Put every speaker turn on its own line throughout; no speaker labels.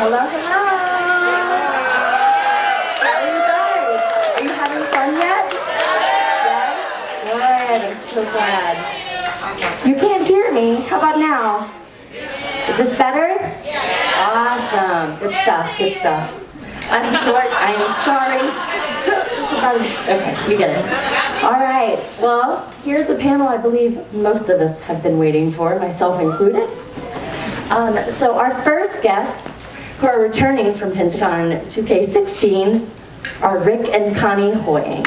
Hello, hello. How are you guys? Are you having fun yet? Yes? Good, I'm so glad. You couldn't hear me. How about now? Is this better? Awesome. Good stuff, good stuff. I'm short, I'm sorry. It's about as, okay, you get it. All right, well, here's the panel I believe most of us have been waiting for, myself included. So our first guests, who are returning from PentaCon 2K16, are Rick and Connie Hoying.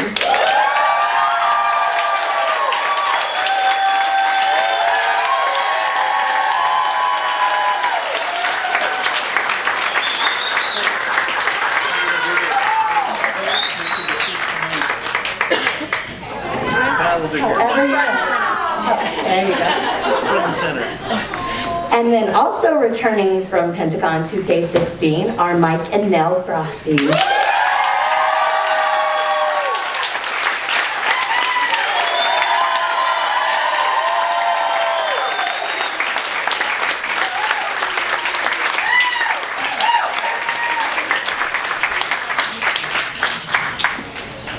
There you go. And then also returning from PentaCon 2K16 are Mike and Nel Grassi.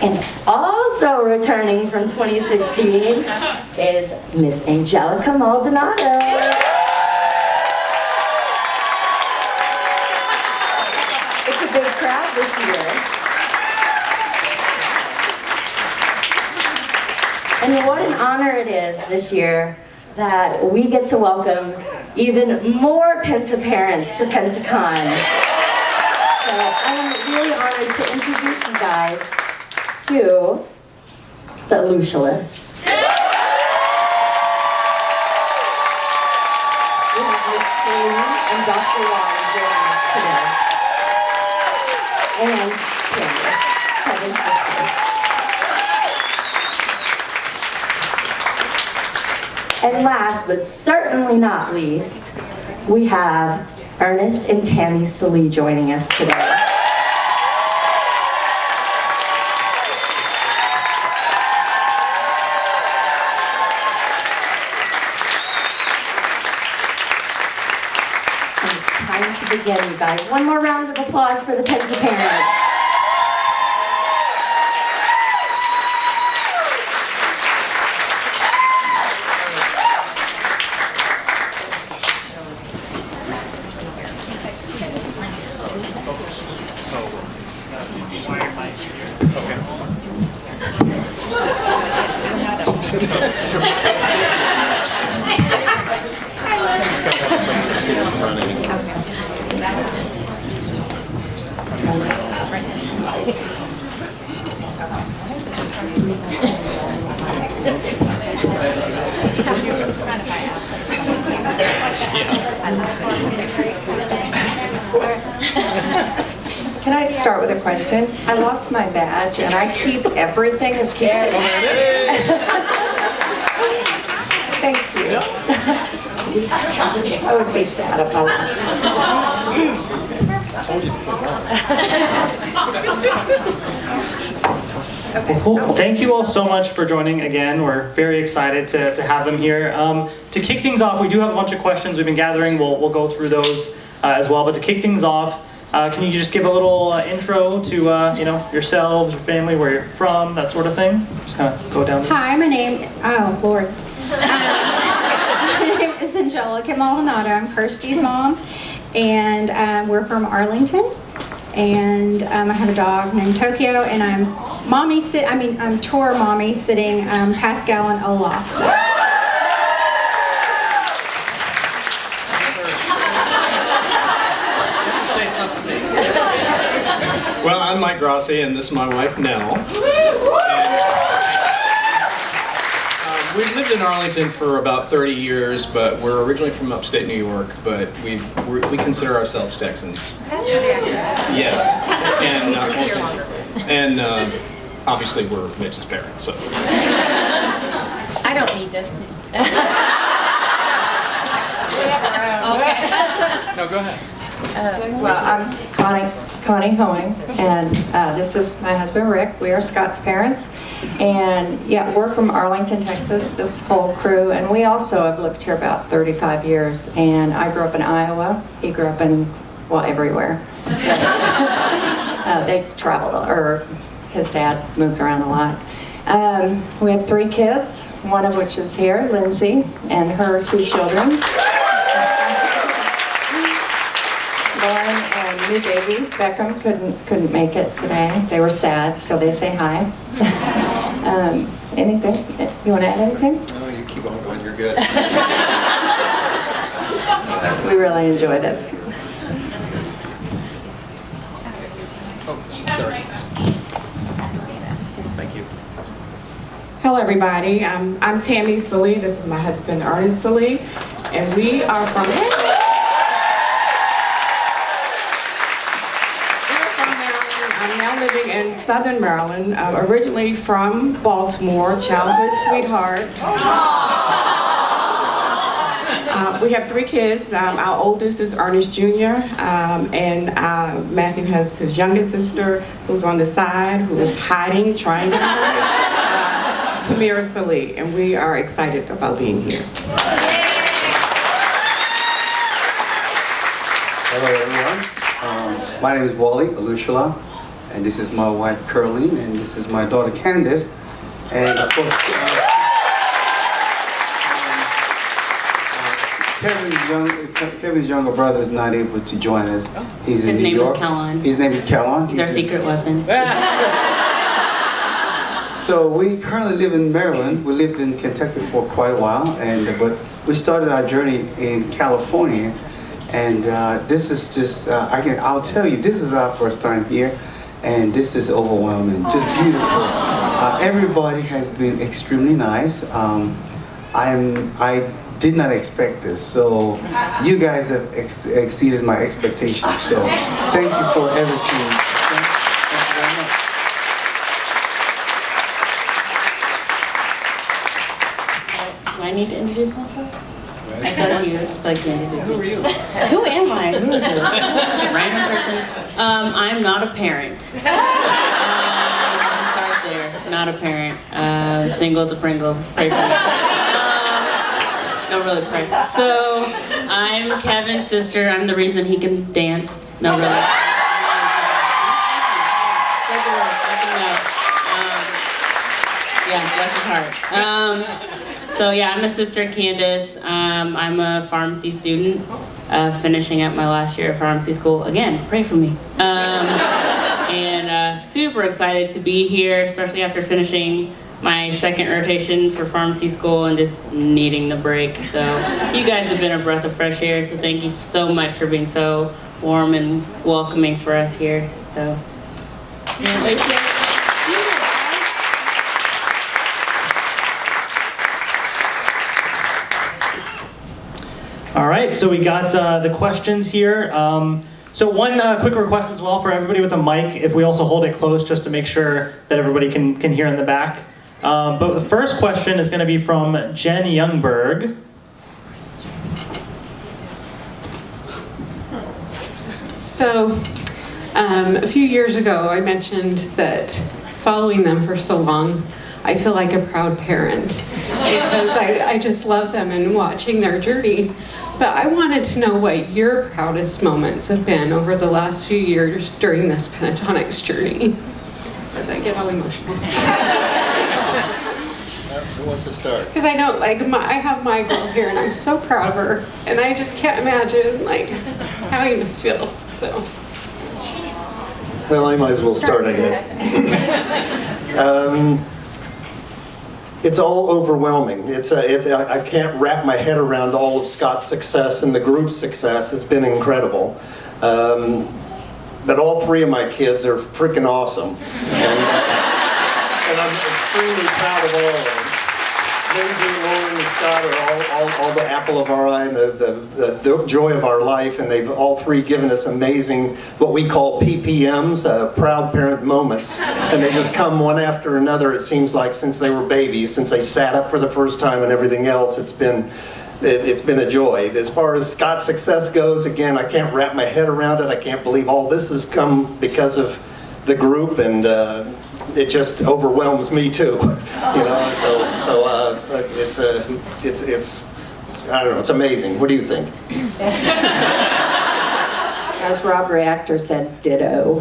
And also returning from 2016 is Miss Angelica Maldonado. It's a big crowd this year. And what an honor it is this year that we get to welcome even more PentaParents to PentaCon. So I'm really honored to introduce you guys to the Olusolas. We have Miss Kirstin and Dr. Wong joining us today. And Candace, Kevin's sister. And last, but certainly not least, we have Ernest and Tammy Sallee joining us today. Again, you guys. One more round of applause for the PentaParents.
Can I start with a question? I lost my badge and I keep everything as keeps it. Thank you. I would be sad if I lost
Well, cool. Well, thank you all so much for joining again. We're very excited to have them here. To kick things off, we do have a bunch of questions we've been gathering. We'll go through those as well. But to kick things off, can you just give a little intro to yourselves, your family, where you're from, that sort of thing? Just kind of go down this.
Hi, my name is Angelica Maldonado. I'm Kirsti's mom, and we're from Arlington. And I have a dog named Tokyo, and I'm tour mommy sitting Pascal and Olaf. So.
Well, I'm Mike Grassi, and this is my wife, Nel. We've lived in Arlington for about 30 years, but we're originally from upstate New York, but we consider ourselves Texans.
That's really accurate.
Yes. And obviously we're Mitch's parents, so.
I don't need this. Okay.
No, go ahead.
Well, I'm Connie Hoying, and this is my husband Rick. We are Scott's parents, and yeah, we're from Arlington, Texas, this whole crew, and we also have lived here about 35 years, and I grew up in Iowa, he grew up in well, everywhere. They traveled, or his dad moved around a lot. We have 3 kids, one of which is here, Lindsay, and her 2 children. Lauren and new baby, Beckham, couldn't make it today. They were sad, so they say hi. Anything? You want to add anything?
No, you keep on going, you're good.
We really enjoy this.
Oh, sorry. Thank you.
Hello, everybody. I'm Tammy Sallee. This is my husband, Ernest Tammy, and we are from Maryland. I'm now living in Southern Maryland. Originally from Baltimore, childhood sweethearts. We have 3 kids. Our oldest is Ernest Jr., and Matthew has his youngest sister, who's on the side, who is hiding, trying to hide, Tamira Sallee, and we are excited about being here.
Hello, everyone. My name is Oluwole Olusola, and this is my wife, Kirstin, and this is my daughter, Candace, and of course, Kevin's younger brother is not able to join us. He's in New York. His name is Kellen.
He's our secret weapon.
So we currently live in Maryland. We lived in Kentucky for quite a while, but we started our journey in California. And this is just, I'll tell you, this is our first time here, and this is overwhelming, just beautiful. Everybody has been extremely nice. I did not expect this, so you guys have exceeded my expectations. So thank you for everything. Thank you very much.
Do I need to introduce myself? I thought you like to introduce me.
Who are you?
Who am I? Who is this? Random person. I'm not a parent. Start there. Not a parent. Single to Pringle. Pray for me. No, really pray. So I'm Kevin's sister. I'm the reason he can dance. No, really. Yeah, bless his heart. So yeah, I'm his sister, Candace. I'm a pharmacy student, finishing up my last year of pharmacy school. Again, pray for me. And super excited to be here, especially after finishing my second rotation for pharmacy school and just needing the break. So you guys have been a breath of fresh air, so thank you so much for being so warm and welcoming for us here. So, yeah, thank you.
All right, so we got the questions here. So one quick request as well for everybody with a mic, if we also hold it close just to make sure that everybody can hear in the back. But the first question is going to be from Jen Youngberg.
So, a few years ago, I mentioned that following them for so long, I feel like a proud parent because I just love them and watching their journey. But I wanted to know what your proudest moments have been over the last few years during this Pentatonix journey, as I get all emotional.
Who wants to start?
Because I know, like, I have my girl here, and I'm so proud of her, and I just can't imagine, like, how you must feel. So.
Well, I might as well start, I guess. It's all overwhelming. I can't wrap my head around all of Scott's success and the group's success. It's been incredible. But all 3 of my kids are freaking awesome. And I'm extremely proud of all of them. Lindsay, Lauren, and Scott are all the apple of our eye and the joy of our life, and they've all 3 given us amazing, what we call PPMs, proud parent moments. And they just come one after another, it seems like, since they were babies, since they sat up for the first time and everything else. It's been a joy. As far as Scott's success goes, again, I can't wrap my head around it. I can't believe all this has come because of the group, and it just overwhelms me too. You know, it's I don't know, it's amazing. What do you think?
As Rob Reactor said, ditto.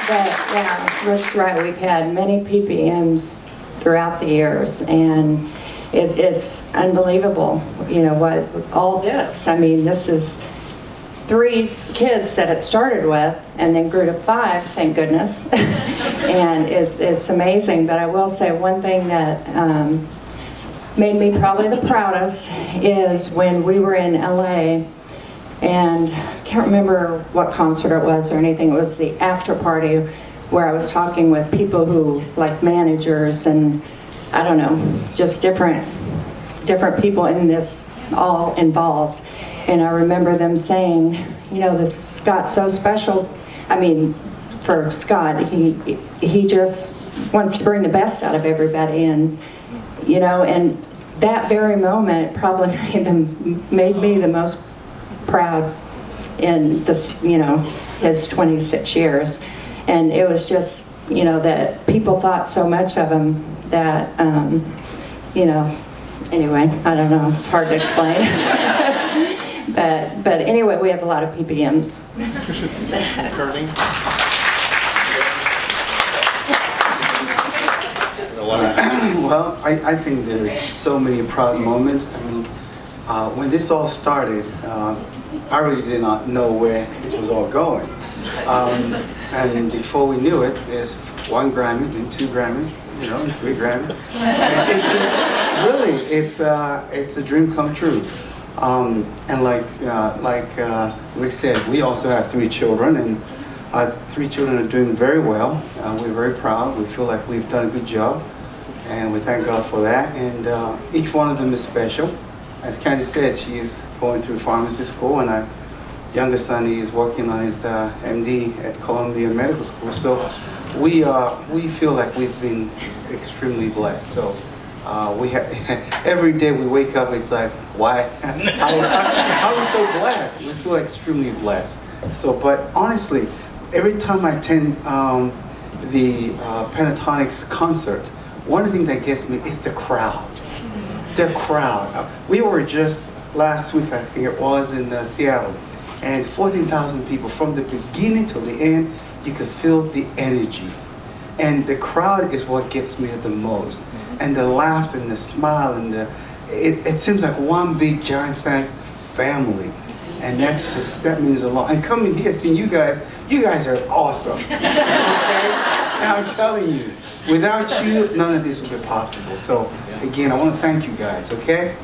But yeah, Rick's right. We've had many PPMs throughout the years, and it's unbelievable, you know, what all this. I mean, this is 3 kids that it started with, and then grew to 5, thank goodness. And it's amazing. But I will say one thing that made me probably the proudest is when we were in LA, and I can't remember what concert it was or anything. It was the after party where I was talking with people who, like managers and I don't know, just different people in this, all involved. And I remember them saying, you know, that Scott's so special. I mean, for Scott, he just wants to bring the best out of everybody, and you know, and that very moment probably made me the most proud in this, you know, his 26 years. And it was just, you know, that people thought so much of him that, you know, anyway, I don't know, it's hard to explain. but anyway, we have a lot of PPMs.
Well, I think there's so many proud moments. I mean, when this all started, I really did not know where it was all going. And before we knew it, there's 1 Grammy, then 2 Grammys, you know, and 3 Grammys. And it's just, really, it's a dream come true. And like Rick said, we also have 3 children, and our 3 children are doing very well. We're very proud. We feel like we've done a good job, and we thank God for that. And each one of them is special. As Candace said, she is going through pharmacy school, and our youngest son is working on his MD at Columbia Medical School. So we feel like we've been extremely blessed. So we have every day we wake up, it's like, why? How are we so blessed? We feel extremely blessed. So, but honestly, every time I attend the Pentatonix concert, one of the things that gets me is the crowd. The crowd. We were just last week, I think it was, in Seattle, and 14,000 people. From the beginning to the end, you could feel the energy. And the crowd is what gets me the most. And the laughter and the smile and it seems like one big giant size family. And that means a lot. And coming here, seeing you guys are awesome. Okay? And I'm telling you, without you, none of this would be possible. So again, I want to thank you guys, okay?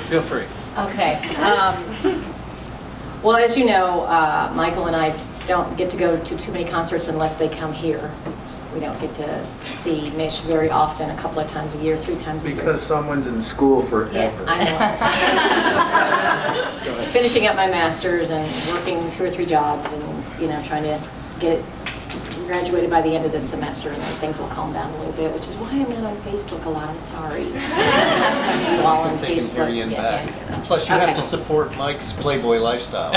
Feel free.
Okay. Well, as you know, Michael and I don't get to go to too many concerts unless they come here. We don't get to see Mitch very often, a couple of times a year, 3 times a year.
Because someone's in school forever.
Yeah, I know. Finishing up my master's and working 2 or 3 jobs, and you know, trying to get graduated by the end of this semester, and then things will calm down a little bit, which is why I'm not on Facebook a lot. I'm sorry. You all on Facebook.
And plus, you have to support Mike's Playboy lifestyle.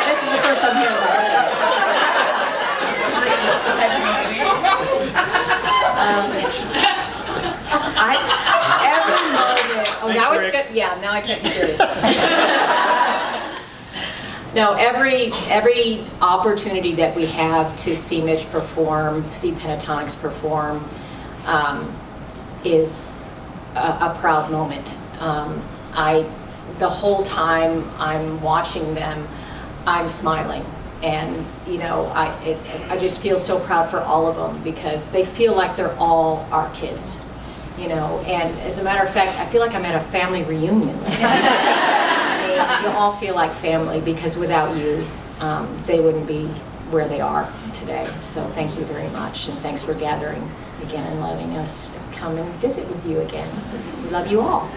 This is the first I'm hearing about it. Every moment. Oh, now it's good. Yeah, now I can't be serious. No, every opportunity that we have to see Mitch perform, see Pentatonix perform, is a proud moment. The whole time I'm watching them, I'm smiling, and you know, I just feel so proud for all of them because they feel like they're all our kids, you know. And as a matter of fact, I feel like I'm at a family reunion. You all feel like family because without you, they wouldn't be where they are today. So thank you very much, and thanks for gathering again and letting us come and visit with you again. We love you all.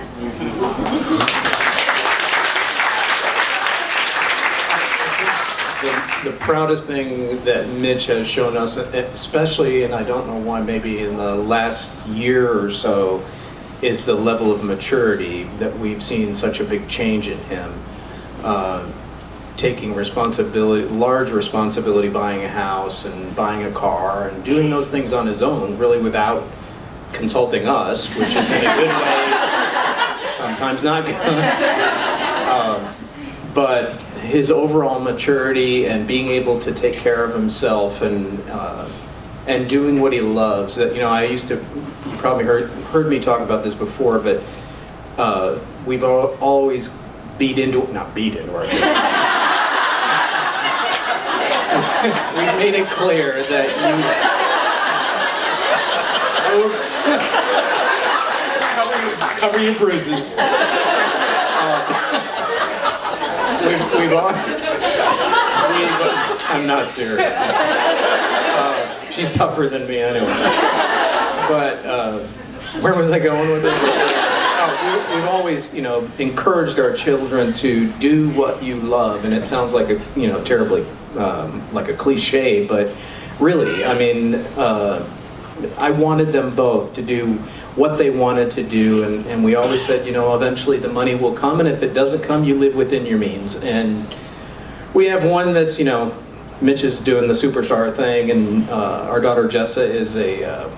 The proudest thing that Mitch has shown us, especially, and I don't know why, maybe in the last year or so, is the level of maturity that we've seen such a big change in him. Taking responsibility, large responsibility, buying a house and buying a car and doing those things on his own, really without consulting us, which is in a good way, sometimes not good. But his overall maturity and being able to take care of himself and doing what he loves. That, you know, I used to, you probably heard me talk about this before, but we've always not beat into our kids. We've made it clear that you cover your bruises. I'm not serious. She's tougher than me anyway. But where was I going with this? We've always, you know, encouraged our children to do what you love, and it sounds like a, you know, terribly like a cliche, but really, I mean, I wanted them both to do what they wanted to do, and we always said, you know, eventually the money will come, and if it doesn't come, you live within your means. And we have one that's, you know, Mitch is doing the superstar thing, and our daughter Jessa is a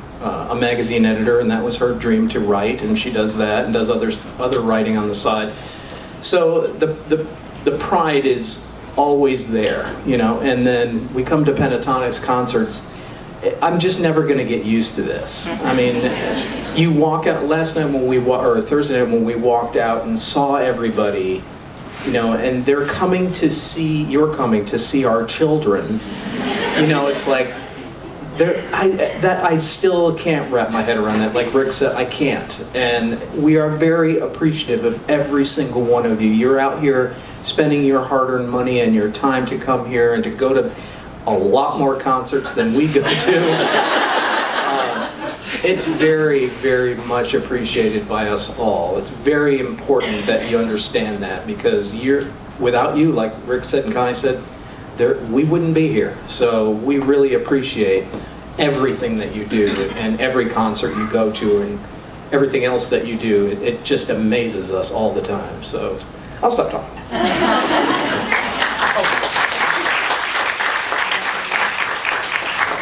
magazine editor, and that was her dream to write, and she does that and does other writing on the side. So the pride is always there, you know. And then we come to Pentatonix concerts. I'm just never going to get used to this. I mean, you walk out last night or Thursday night when we walked out and saw everybody, you know, and you're coming to see our children. You know, it's like, I still can't wrap my head around that. Like Rick said, I can't. And we are very appreciative of every single one of you. You're out here spending your hard-earned money and your time to come here and to go to a lot more concerts than we go to. It's very, very much appreciated by us all. It's very important that you understand that, because without you, like Rick said and Connie said, we wouldn't be here. So we really appreciate everything that you do and every concert you go to and everything else that you do. It just amazes us all the time. So I'll stop talking.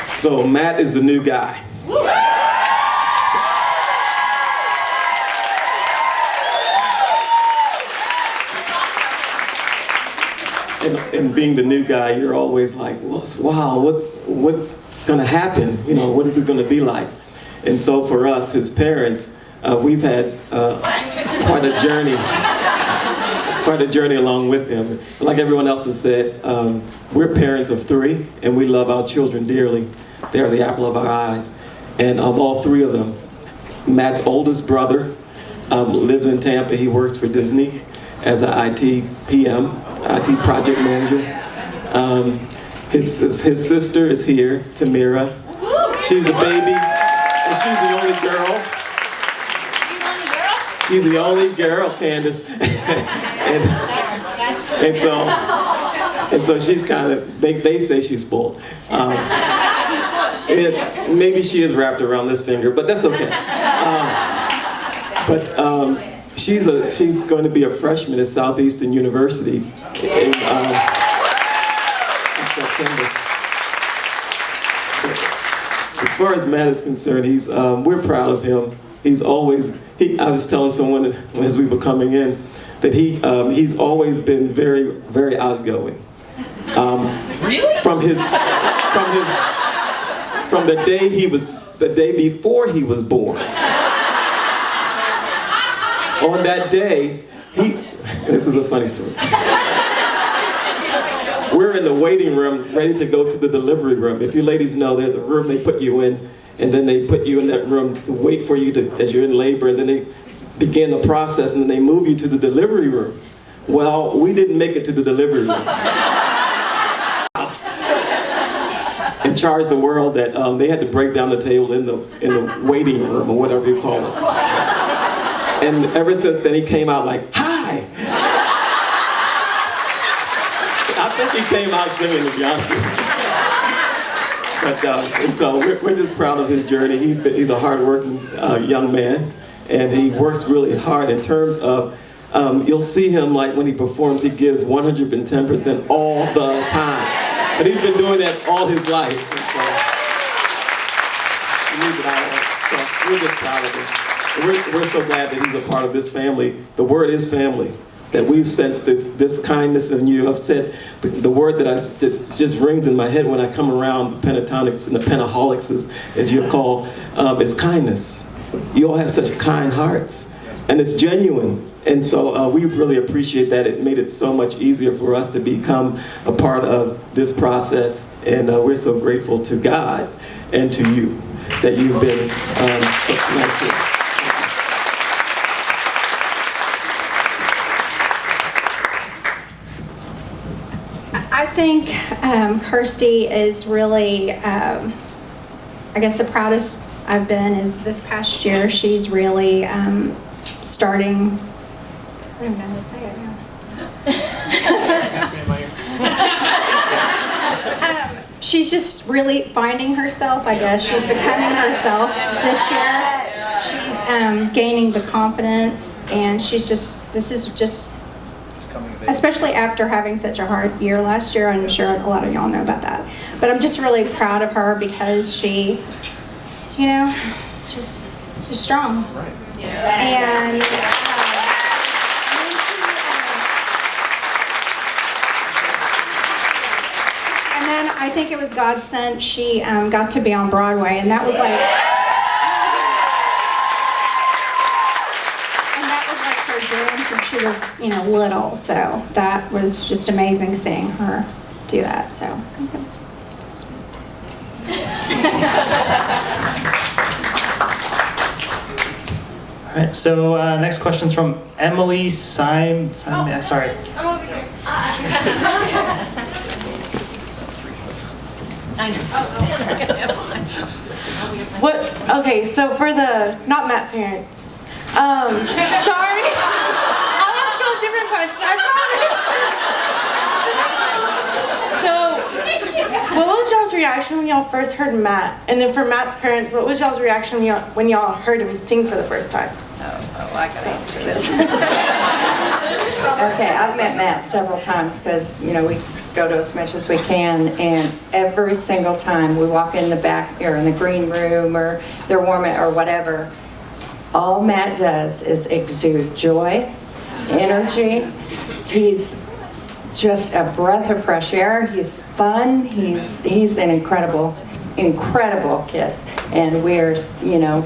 So Matt is the new guy. And being the new guy, you're always like, what's gonna happen? You know, what is it gonna be like? And so for us, his parents, we've had quite a journey along with him. Like everyone else has said, we're parents of 3, and we love our children dearly. They're the apple of our eyes. And of all 3 of them, Matt's oldest brother lives in Tampa. He works for Disney as an IT PM, IT project manager. His sister is here, Tamira. She's the baby, and she's the only girl. She's the only girl, Candace. and so she's kind of, they say she's spoiled. Maybe she is wrapped around this finger, but that's okay. She's going to be a freshman at Southeastern University in September. As far as Matt is concerned, we're proud of him. He's always, I was telling someone as we were coming in that he's always been very, very outgoing. Really? From the day before he was born. On that day, this is a funny story. We're in the waiting room, ready to go to the delivery room. If you ladies know, there's a room they put you in, and then they put you in that room to wait for you as you're in labor, and then they begin the process, and then they move you to the delivery room. Well, we didn't make it to the delivery room. And charged the world that they had to break down the table in the waiting room, or whatever you call it. And ever since then, he came out like, hi! I think he came out singing, to be honest with you. And so we're just proud of his journey. He's a hardworking young man, and he works really hard in terms of, you'll see him like when he performs, he gives 110% all the time. But he's been doing that all his life. And so, he leaves it out. So we're just proud of him. We're so glad that he's a part of this family. The word is family. That we sense this kindness in you. I've said the word that just rings in my head when I come around the Pentatonix and the Pentaholics, as you're called, is kindness. You all have such kind hearts, and it's genuine. And so we really appreciate that. It made it so much easier for us to become a part of this process, and we're so grateful to God and to you that you've been so nice.
I think Kirsty is really, I guess the proudest I've been is this past year. She's really starting, I don't know how to say it now. She's just really finding herself, I guess. She's becoming herself this year. She's gaining the confidence, and she's just, this is just, especially after having such a hard year last year. I'm sure a lot of y'all know about that. But I'm just really proud of her because she, you know, just strong. Right. Yeah. And then I think it was God sent. She got to be on Broadway, and that was like, her dream since she was, you know, little. So that was just amazing seeing her do that. So I think that was
All right, so next question's from Emily sorry.
I'm over here.
What? Okay, so for the not Matt parents. Sorry. I'll ask you a different question. I promise. So, what was y'all's reaction when y'all first heard Matt? And then for Matt's parents, what was y'all's reaction when y'all heard him sing for the first time?
Oh, I can answer this. Okay, I've met Matt several times because, you know, we go to as much as we can, and every single time we walk in the back or in the green room or they're warming or whatever, all Matt does is exude joy, energy. He's just a breath of fresh air. He's fun. He's an incredible kid. And we're, you know,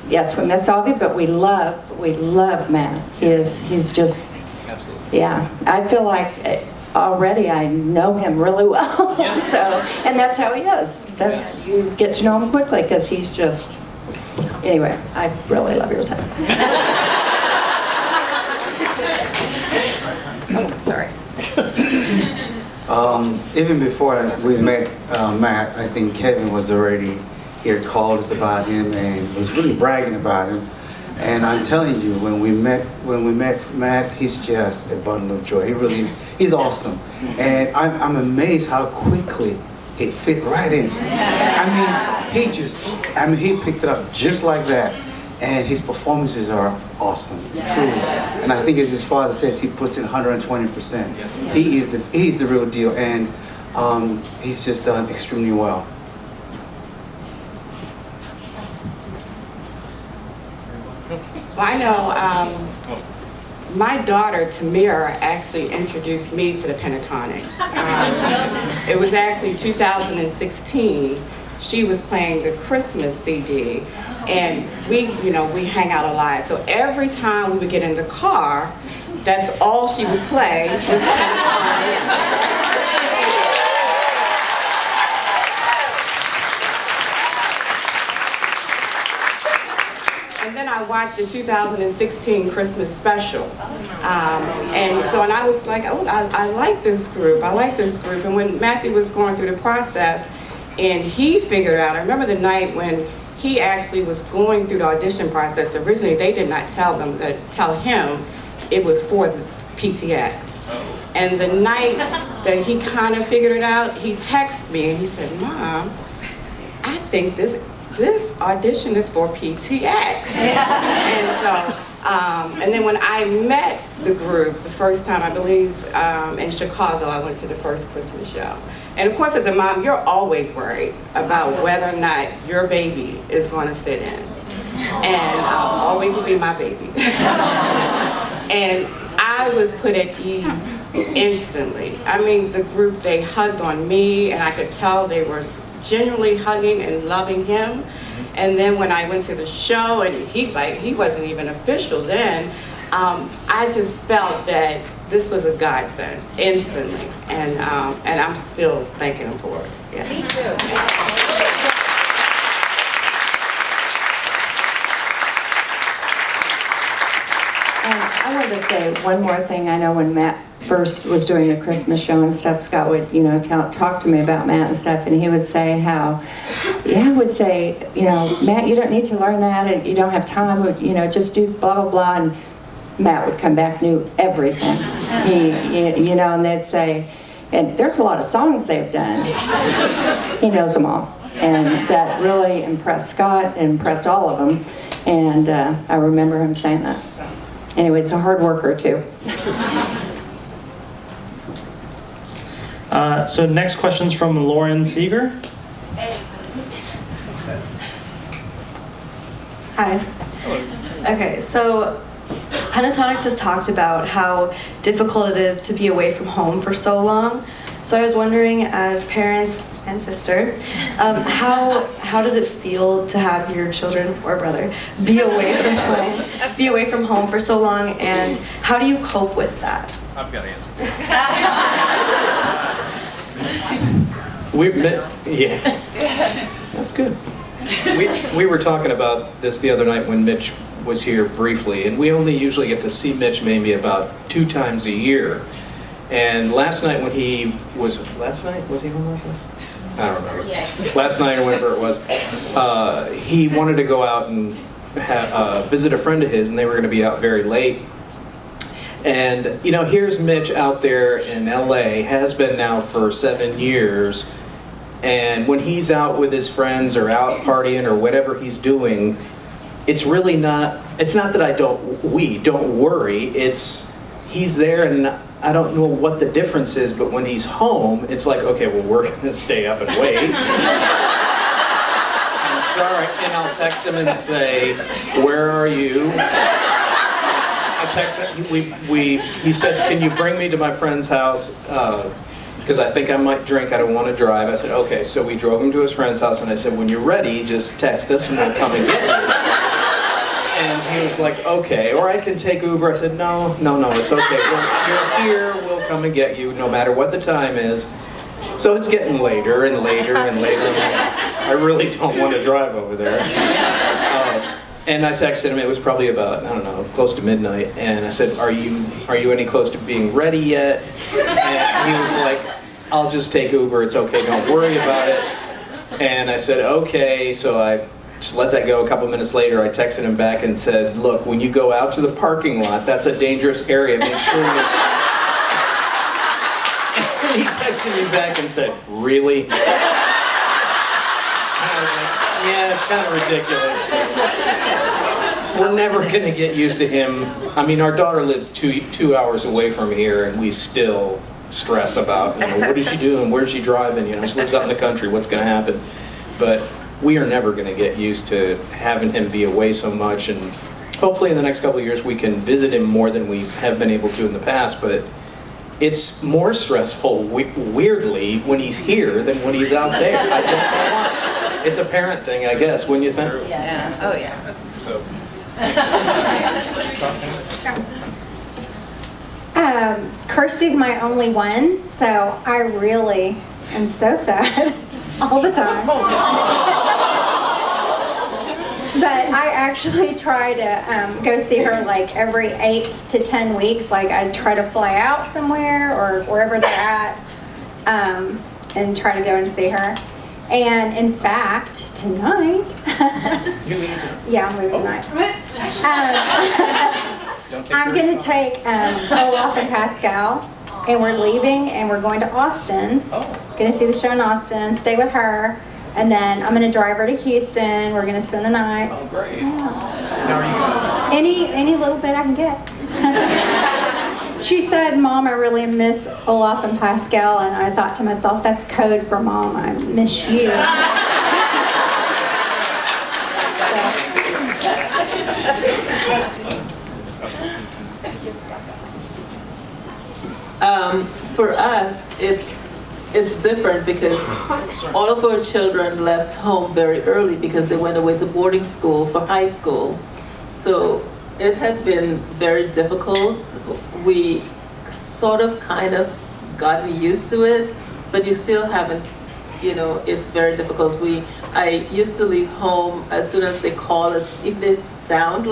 yes, we miss Avi, but we love Matt. He's just, absolutely. Yeah. I feel like already I know him really well. So, and that's how he is. You get to know him quickly because he's just, anyway, I really love your son. Oh, sorry.
Even before we met Matt, I think Kevin was already here, called us about him and was really bragging about him. And I'm telling you, when we met Matt, he's just a bundle of joy. He really is. He's awesome. And I'm amazed how quickly he fit right in. I mean, he picked it up just like that. And his performances are awesome, truly. And I think as his father says, he puts in 120%. He is the real deal, and he's just done extremely well.
Well, I know my daughter, Tamira, actually introduced me to the Pentatonix. It was actually 2016. She was playing the Christmas CD, and we hang out a lot. So every time we would get in the car, that's all she would play was Pentatonix. And then I watched the 2016 Christmas special. And I was like, oh, I like this group. And when Matthew was going through the process, and he figured out, I remember the night when he actually was going through the audition process. Originally, they did not tell him it was for the PTX. And the night that he kind of figured it out, he texted me and he said, Mom, I think this this audition is for PTX. And so, and then when I met the group the first time, I believe in Chicago, I went to the first Christmas show. And of course, as a mom, you're always worried about whether or not your baby is going to fit in. And always will be my baby. And I was put at ease instantly. I mean, the group, they hugged on me, and I could tell they were genuinely hugging and loving him. And then when I went to the show, and he's like, he wasn't even official then, I just felt that this was a godsend instantly. And I'm still thanking him for it. Yeah. Me too.
I wanted to say one more thing. I know when Matt first was doing the Christmas show and stuff, Scott would, talk to me about Matt and stuff, and he would say how, Matt, you don't need to learn that, and you don't have time, just do blah, blah, blah, and Matt would come back, knew everything. And they'd say, and there's a lot of songs they've done. He knows them all. And that really impressed Scott, impressed all of them, and I remember him saying that. Anyway, it's a hard worker too.
So next question's from Lauren Seeger.
Hi. Okay, so Pentatonix has talked about how difficult it is to be away from home for so long. So I was wondering, as parents and sister, how does it feel to have your children or brother be away from home for so long, and how do you cope with that?
I've got an answer. We've met, yeah. That's good. We were talking about this the other night when Mitch was here briefly, and we only usually get to see Mitch maybe about 2 times a year. And last night when he was, was he home last night? I don't remember. Yes. Last night or whatever it was, he wanted to go out and visit a friend of his, and they were going to be out very late. And, here's Mitch out there in LA, has been now for 7 years, and when he's out with his friends or out partying or whatever he's doing, it's really not, it's not that we don't worry, it's he's there, and I don't know what the difference is, but when he's home, it's like, okay, well, we're gonna stay up and wait. I'm sorry, and I'll text him and say, where are you? I text him, he said, can you bring me to my friend's house? Because I think I might drink, I don't want to drive. I said, okay, so we drove him to his friend's house, and I said, when you're ready, just text us and we'll come and get you. And he was like, okay, or I can take Uber. I said, no, it's okay. You're here, we'll come and get you, no matter what the time is. So it's getting later and later and later. I really don't want to drive over there. And I texted him, it was probably about, I don't know, close to midnight. And I said, are you any close to being ready yet? And he was like, I'll just take Uber, it's okay, don't worry about it. And I said, okay, so I just let that go. A couple minutes later, I texted him back and said, look, when you go out to the parking lot, that's a dangerous area. Make sure you... And he texted me back and said, really? And I was like, yeah, it's kind of ridiculous. We're never going to get used to him. I mean, our daughter lives two hours away from here, and we still stress about, what is she doing? Where's she driving? She lives out in the country. What's going to happen? But we are never going to get used to having him be away so much, and hopefully in the next couple of years we can visit him more than we have been able to in the past, but it's more stressful, weirdly, when he's here than when he's out there. I just don't want it. It's a parent thing, I guess, wouldn't you think?
Yeah. Oh, yeah.
So.
Kirsty's my only one, so I really am so sad all the time. But I actually try to go see her like every 8 to 10 weeks. Like I try to fly out somewhere or wherever they're at and try to go and see her. And in fact, tonight, yeah, I'm leaving tonight. I'm going to take Olaf and Pascal, and we're leaving, and we're going to Austin. Going to see the show in Austin, stay with her. And then I'm gonna drive her to Houston. We're gonna spend the night.
Oh, great.
How are you? Any little bit I can get. She said, Mom, I really miss Olaf and Pascal, and I thought to myself, that's code for Mom, I miss you.
For us, it's different because all of our children left home very early because they went away to boarding school for high school. So it has been very difficult. We sort of kind of gotten used to it, but you still haven't, it's very difficult. I used to leave home as soon as they call us, if they sound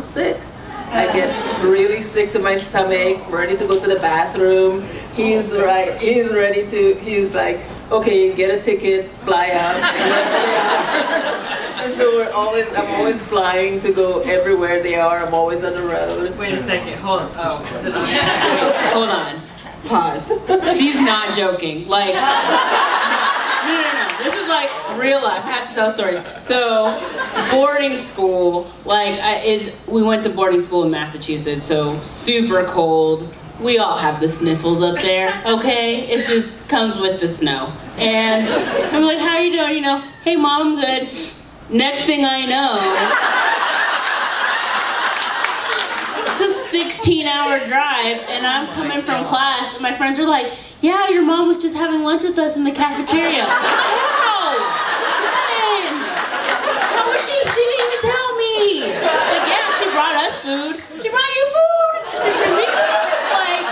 sick, I get really sick to my stomach, ready to go to the bathroom. He's like, okay, get a ticket, fly out. And so I'm always flying to go everywhere they are. I'm always on the road.
Wait a second, hold on. Oh, hold on. Pause. She's not joking. Like, no. This is like real life. I have to tell stories. So, boarding school, we went to boarding school in Massachusetts, so super cold. We all have the sniffles up there, okay? It just comes with the snow. And I'm like, how are you doing? Hey Mom, I'm good. Next thing I know, it's a 16-hour drive, and I'm coming from class, and my friends are like, yeah, your mom was just having lunch with us in the cafeteria. How? When? How was she? She didn't even tell me. Like, yeah, she brought us food. She brought you food? She bring me food? Like,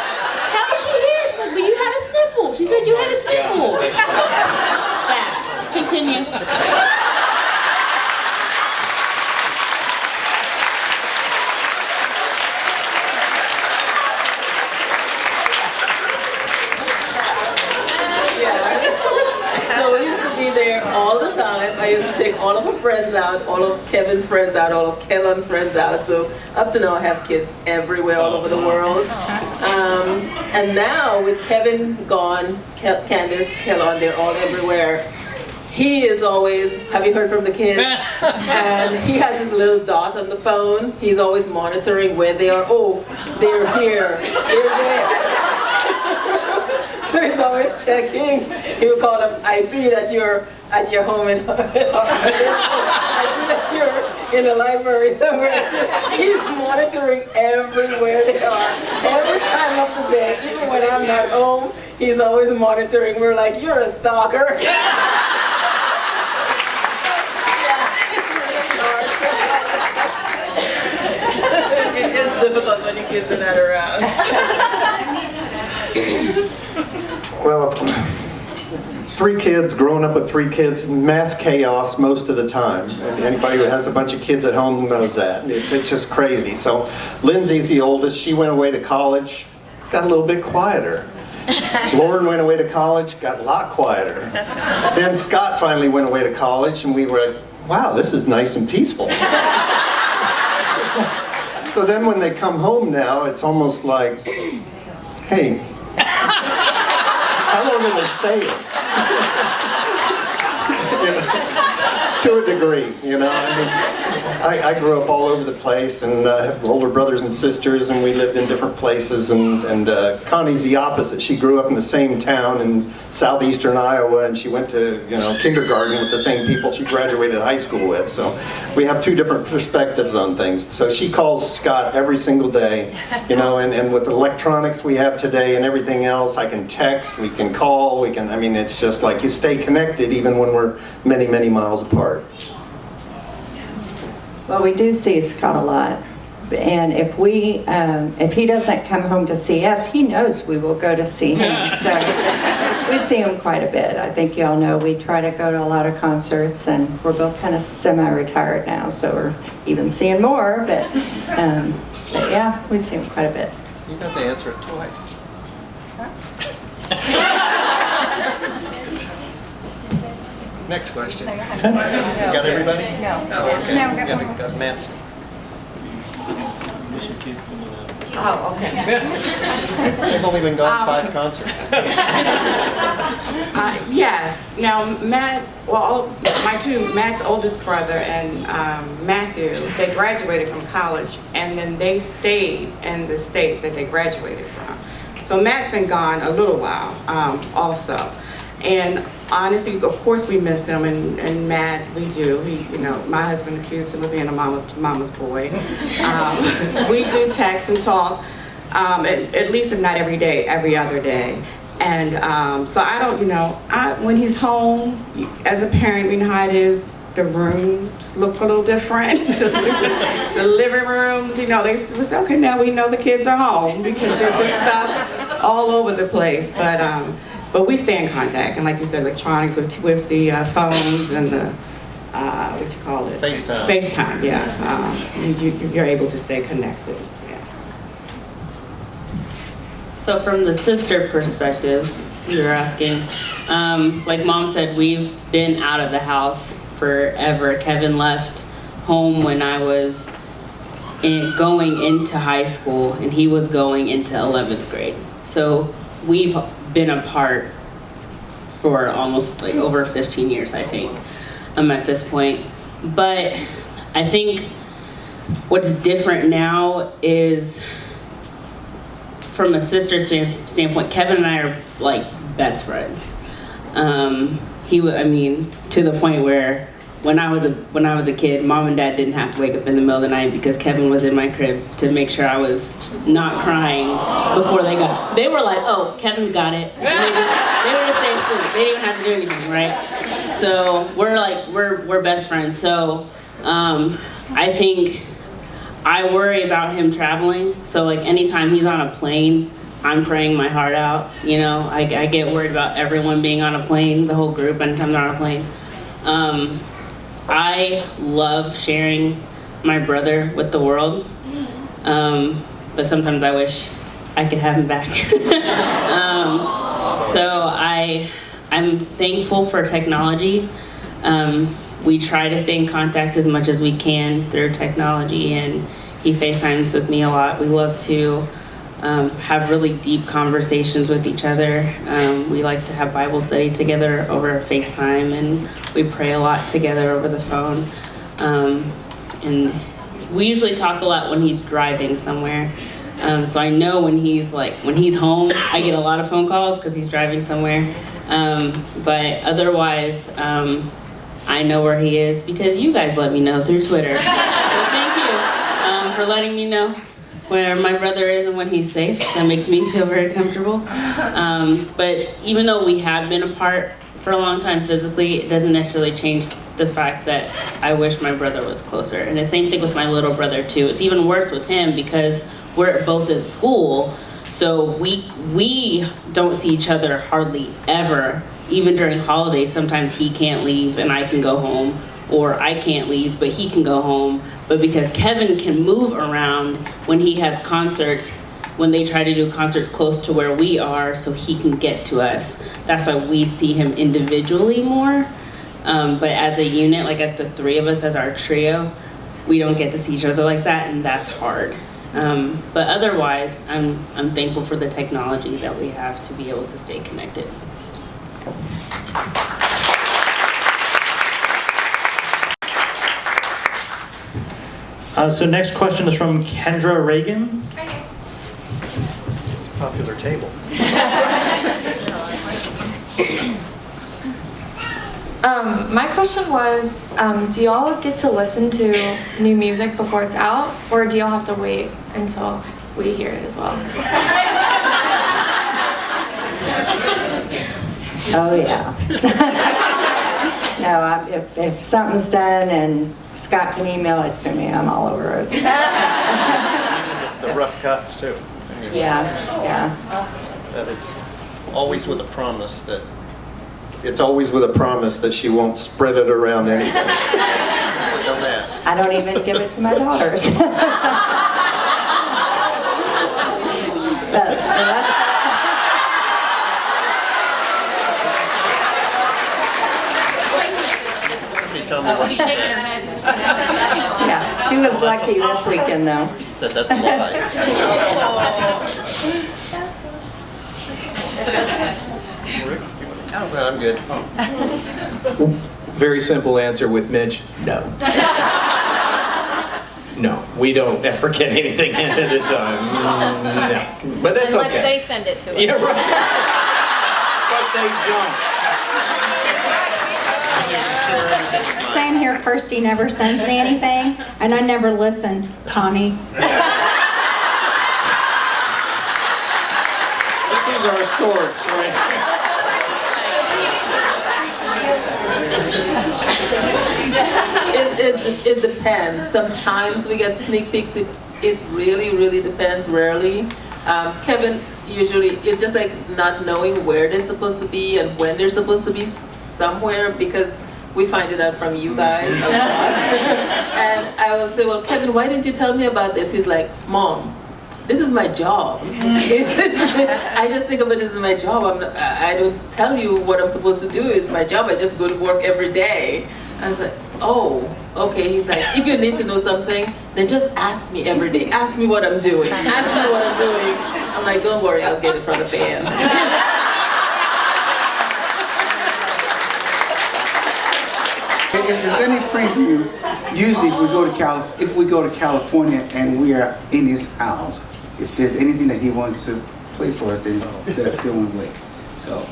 how was she here? She's like, but you had a sniffle. She said you had a sniffle. Facts. Continue.
So we used to be there all the time. I used to take all of our friends out, all of Kevin's friends out, all of Kellan's friends out. So up to now I have kids everywhere, all over the world. And now with Kevin gone, Candace, Kellan, they're all everywhere. He is always, have you heard from the kids? And he has his little dot on the phone. He's always monitoring where they are. Oh, they're here, they're there. So he's always checking. He will call them, I see that you're at your home I see that you're in a library somewhere. He's monitoring everywhere they are. Every time of the day, even when I'm not home, he's always monitoring. We're like, you're a stalker. It's just difficult when your kids are not around.
Well, 3 kids, growing up with 3 kids, mass chaos most of the time. And anybody who has a bunch of kids at home knows that. It's just crazy. So Lindsay's the oldest. She went away to college, got a little bit quieter. Lauren went away to college, got a lot quieter. Then Scott finally went away to college, and we were like, wow, this is nice and peaceful. So then when they come home now, it's almost like, hey, how long are they staying? To a degree, I mean, I grew up all over the place and have older brothers and sisters, and we lived in different places, and Connie's the opposite. She grew up in the same town in southeastern Iowa, and she went to kindergarten with the same people she graduated high school with. So we have 2 different perspectives on things. So she calls Scott every single day, and with electronics we have today and everything else, I can text, we can call, it's just like you stay connected even when we're many, many miles apart.
Well, we do see Scott a lot, and if he doesn't come home to see us, he knows we will go to see him. So we see him quite a bit. I think you all know we try to go to a lot of concerts, and we're both kind of semi-retired now, so we're even seeing more. But yeah, we see him quite a bit.
You have to answer it twice. Next question. You got everybody?
No.
Oh, okay.
No,
got an answer. Miss your kids coming out.
Oh, okay.
They've only been gone 5 concerts.
Yes. Now, Matt, well, Matt's oldest brother and Matthew, they graduated from college, and then they stayed in the states that they graduated from. So Matt's been gone a little while, also. And honestly, of course, we miss him, and Matt, we do. He, my husband accused him of being a mama's boy. We do text and talk, at least if not every day, every other day. And so I don't, when he's home, as a parent, we know how it is. The rooms look a little different. The living rooms, they say, okay, now we know the kids are home because there's this stuff all over the place. But we stay in contact, and like you said, electronics with the phones and the what you call it?
FaceTime.
FaceTime, yeah. You're able to stay connected. Yeah.
So from the sister perspective, you're asking, like Mom said, we've been out of the house forever. Kevin left home when I was going into high school, and he was going into 11th grade. So we've been apart for almost like over 15 years, I think, at this point. But I think what's different now is, from a sister standpoint, Kevin and I are like best friends. To the point where when I was a kid, Mom and Dad didn't have to wake up in the middle of the night because Kevin was in my crib to make sure I was not crying before they got. They were like, "Oh, Kevin's got it." And they were just stay asleep. They didn't even have to do anything, right? So we're best friends. So I think I worry about him traveling. So like anytime he's on a plane, I'm praying my heart out. I get worried about everyone being on a plane, the whole group, anytime they're on a plane. I love sharing my brother with the world, but sometimes I wish I could have him back. So I'm thankful for technology. We try to stay in contact as much as we can through technology, and he FaceTimes with me a lot. We love to have really deep conversations with each other. We like to have Bible study together over FaceTime, and we pray a lot together over the phone. And we usually talk a lot when he's driving somewhere. So I know when he's home, I get a lot of phone calls because he's driving somewhere. But otherwise, I know where he is because you guys let me know through Twitter. So thank you for letting me know where my brother is and when he's safe. That makes me feel very comfortable. But even though we have been apart for a long time physically, it doesn't necessarily change the fact that I wish my brother was closer. And the same thing with my little brother too. It's even worse with him because we're both in school, so we don't see each other hardly ever. Even during holidays, sometimes he can't leave and I can go home, or I can't leave, but he can go home. But because Kevin can move around when he has concerts, when they try to do concerts close to where we are so he can get to us, that's why we see him individually more. But as a unit, like as the three of us, as our trio, we don't get to see each other like that, and that's hard. But otherwise, I'm thankful for the technology that we have to be able to stay connected.
So next question is from Kendra Reagan.
Popular table.
My question was, do y'all get to listen to new music before it's out, or do y'all have to wait until we hear it as well?
Oh, yeah. No, if something's done and Scott can email it to me, I'm all over it.
The rough cuts, too.
Yeah.
That it's always with a promise that she won't spread it around anyway. So don't ask.
I don't even give it to my daughters. But
Somebody tell me what
She's shaking her head.
yeah, She was lucky this weekend, though.
She said that's a lie. Rick? Oh, no, I'm good.
Very simple answer with Mitch, no. No, we don't ever get anything ahead of time. No, but that's
Unless
okay.
they send it to us.
Yeah, right. But they don't.
Same here, Kirsty never sends me anything, and I never listen, Connie.
This is our source, right?
It depends. Sometimes we get sneak peeks. It really, really depends. Rarely. Kevin usually, it's just like not knowing where they're supposed to be and when they're supposed to be somewhere, because we find it out from you guys a lot. And I will say, well, Kevin, why didn't you tell me about this? He's like, Mom, this is my job. I just think of it as my job. I don't tell you what I'm supposed to do. It's my job. I just go to work every day. I was like, oh, okay. He's like, if you need to know something, then just ask me every day. Ask me what I'm doing. Ask me what I'm doing. I'm like, don't worry, I'll get it from the fans.
If there's any preview, usually if we go to California and we are in his house, if there's anything that he wants to play for us, then that's the only way. So.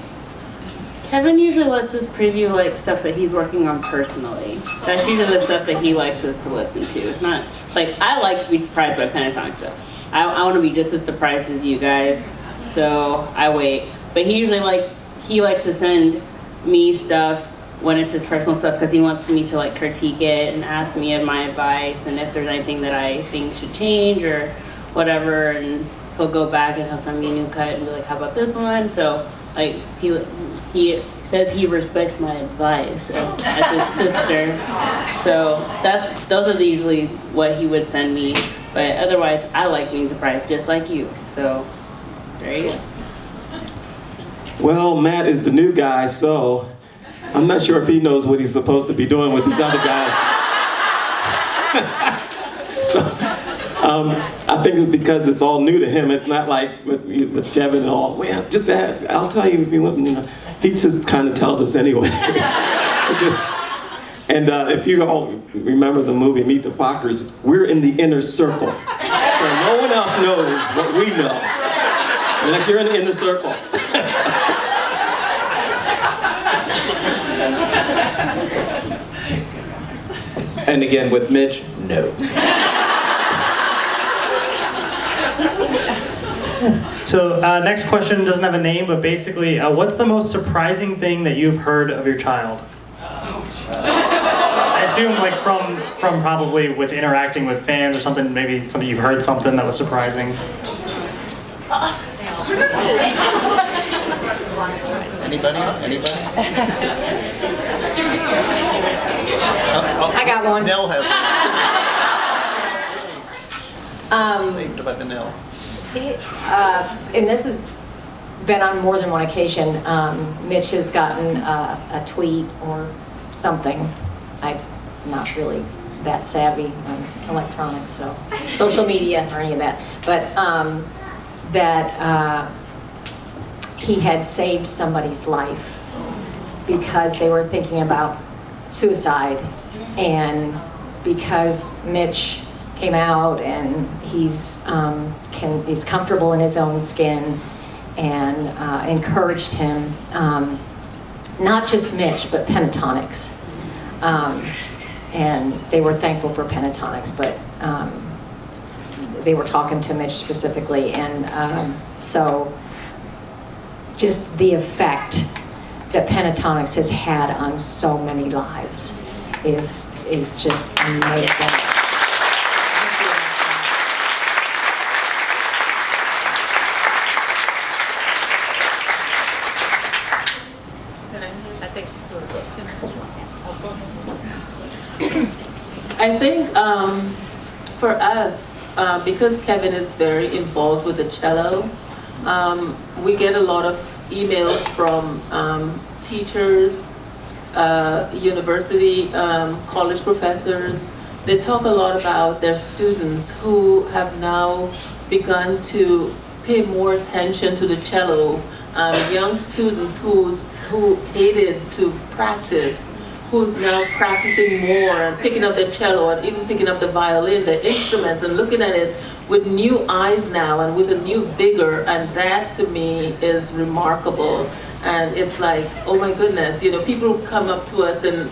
Kevin usually lets us preview like stuff that he's working on personally. That's usually the stuff that he likes us to listen to. It's not like I like to be surprised by Pentatonix stuff. I want to be just as surprised as you guys, so I wait. But he usually likes to send me stuff when it's his personal stuff, because he wants me to like critique it and ask me my advice and if there's anything that I think should change or whatever. And he'll go back and he'll send me a new cut and be like, how about this one? So like he says he respects my advice as his sister. So those are usually what he would send me. But otherwise, I like being surprised just like you. So there you go.
Well, Matt is the new guy, so I'm not sure if he knows what he's supposed to be doing with these other guys. So I think it's because it's all new to him. It's not like with Kevin and all. Well, just I'll tell you if you want. He just kind of tells us anyway. And if you all remember the movie Meet the Fockers, we're in the inner circle. So no one else knows what we know, unless you're in the inner circle.
And again, with Mitch, no.
So next question doesn't have a name, but basically, what's the most surprising thing that you've heard of your child? I assume like from probably with interacting with fans or something, maybe something you've heard something that was surprising.
Anybody?
I got one.
Nel has saved about the Nel.
And this has been on more than one occasion. Mitch has gotten a tweet or something. I'm not really that savvy on electronics, so social media or any of that. But that he had saved somebody's life because they were thinking about suicide, and because Mitch came out and he's comfortable in his own skin, and encouraged him, not just Mitch but Pentatonix, and they were thankful for Pentatonix, but they were talking to Mitch specifically, and so just the effect that Pentatonix has had on so many lives is just amazing.
I think for us, because Kevin is very involved with the cello, we get a lot of emails from teachers, university, college professors, they talk a lot about their students who have now begun to pay more attention to the cello. Young students who hated to practice, who's now practicing more and picking up the cello and even picking up the violin, the instruments, and looking at it with new eyes now and with a new vigor, and that to me is remarkable. And it's like, oh my goodness, you know, people come up to us and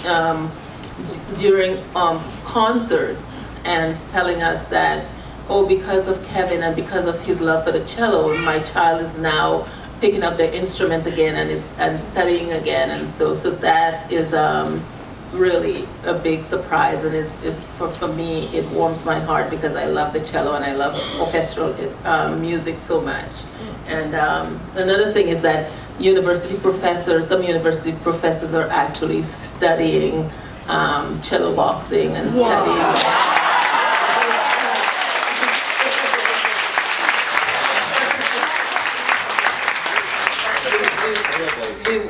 during concerts and telling us that, oh, because of Kevin and because of his love for the cello, my child is now picking up the instrument again and studying again. And so that is really a big surprise, and is for me, it warms my heart because I love the cello and I love orchestral music so much. And another thing is that some university professors are actually studying cello boxing and studying.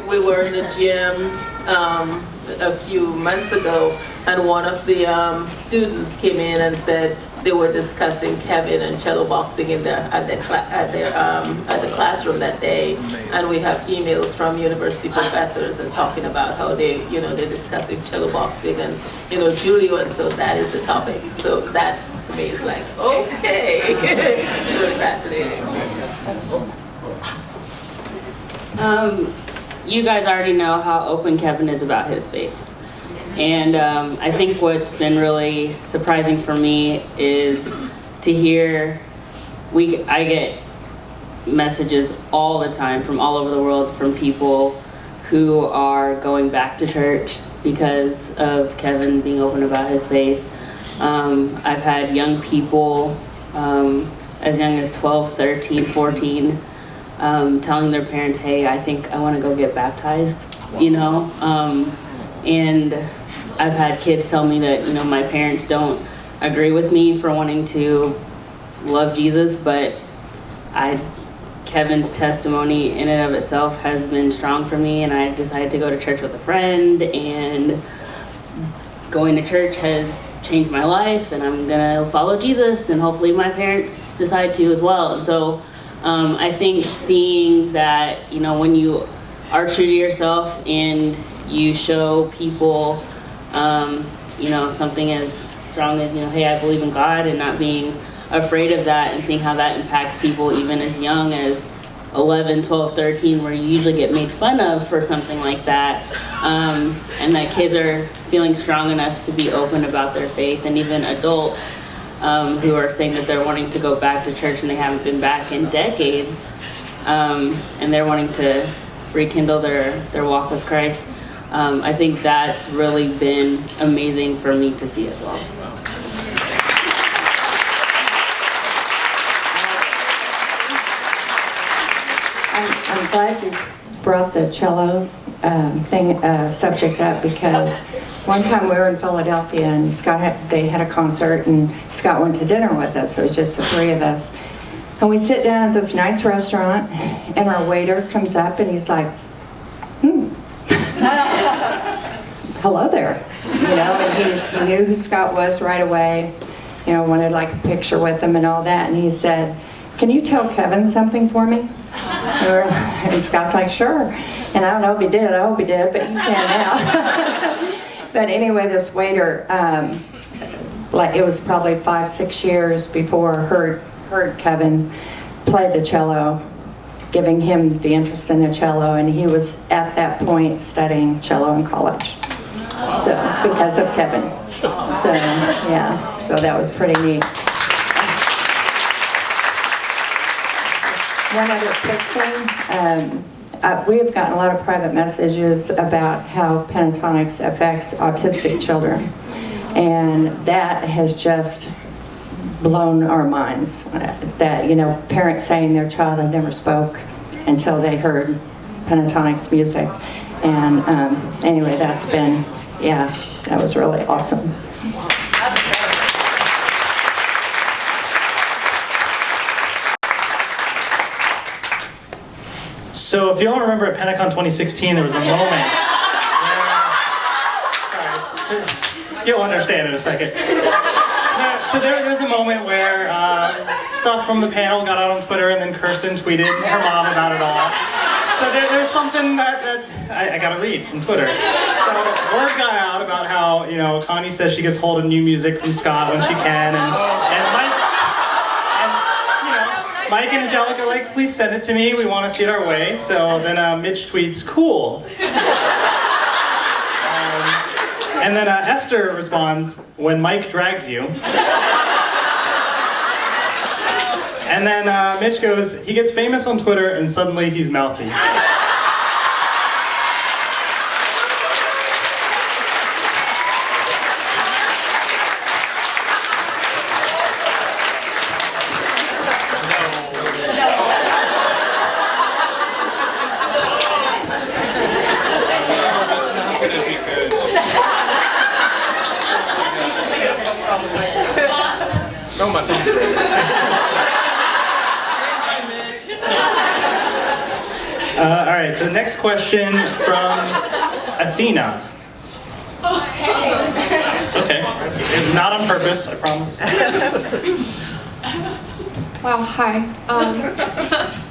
We were in the gym a few months ago, and one of the students came in and said they were discussing Kevin and cello boxing in at the classroom that day, and we have emails from university professors and talking about how they're discussing cello boxing and Julio, and so that is the topic. So that to me is like, okay, it's really fascinating.
You guys already know how open Kevin is about his faith. And I think what's been really surprising for me is to hear, I get messages all the time from all over the world from people who are going back to church because of Kevin being open about his faith. I've had young people as young as 12, 13, 14, telling their parents, hey, I think I want to go get baptized, and I've had kids tell me that, my parents don't agree with me for wanting to love Jesus, but Kevin's testimony in and of itself has been strong for me, and I decided to go to church with a friend, and going to church has changed my life, and I'm gonna follow Jesus, and hopefully my parents decide to as well. And so I think seeing that, when you are true to yourself and you show people, something as strong as, hey, I believe in God, and not being afraid of that, and seeing how that impacts people even as young as 11, 12, 13, where you usually get made fun of for something like that, and that kids are feeling strong enough to be open about their faith, and even adults who are saying that they're wanting to go back to church and they haven't been back in decades, and they're wanting to rekindle their walk with Christ. I think that's really been amazing for me to see as well.
I'm glad you brought the cello subject up, because one time we were in Philadelphia and they had a concert, and Scott went to dinner with us. So it was just the three of us. And we sit down at this nice restaurant, and our waiter comes up and he's like, hello there. And he knew who Scott was right away, wanted like a picture with him and all that. And he said, can you tell Kevin something for me? And Scott's like, sure. And I don't know if he did, I hope he did, but you can now. But anyway, this waiter, it was probably 5-6 years before heard Kevin play the cello, giving him the interest in the cello, and he was at that point studying cello in college. So, because of Kevin. So, yeah, so that was pretty neat. One other quick thing, we have gotten a lot of private messages about how Pentatonix affects autistic children, and that has just blown our minds. That, parents saying their child had never spoke until they heard Pentatonix music. And anyway, that's been, that was really awesome.
So if you all remember at PentaCon 2016, there was a moment You'll understand in a second. So there's a moment where stuff from the panel got out on Twitter, and then Kirstin tweeted her mom about it all. So there's something that I gotta read from Twitter. So word got out about how, you know, Connie says she gets hold of new music from Scott when she can, and Mike and Angelica are like, please send it to me, we want to see it our way. So then Mitch tweets, cool. And then Esther responds, when Mike drags you. And then Mitch goes, he gets famous on Twitter and suddenly he's mouthy. All right, so next question from Athena. Okay, not on purpose, I promise.
Wow, hi.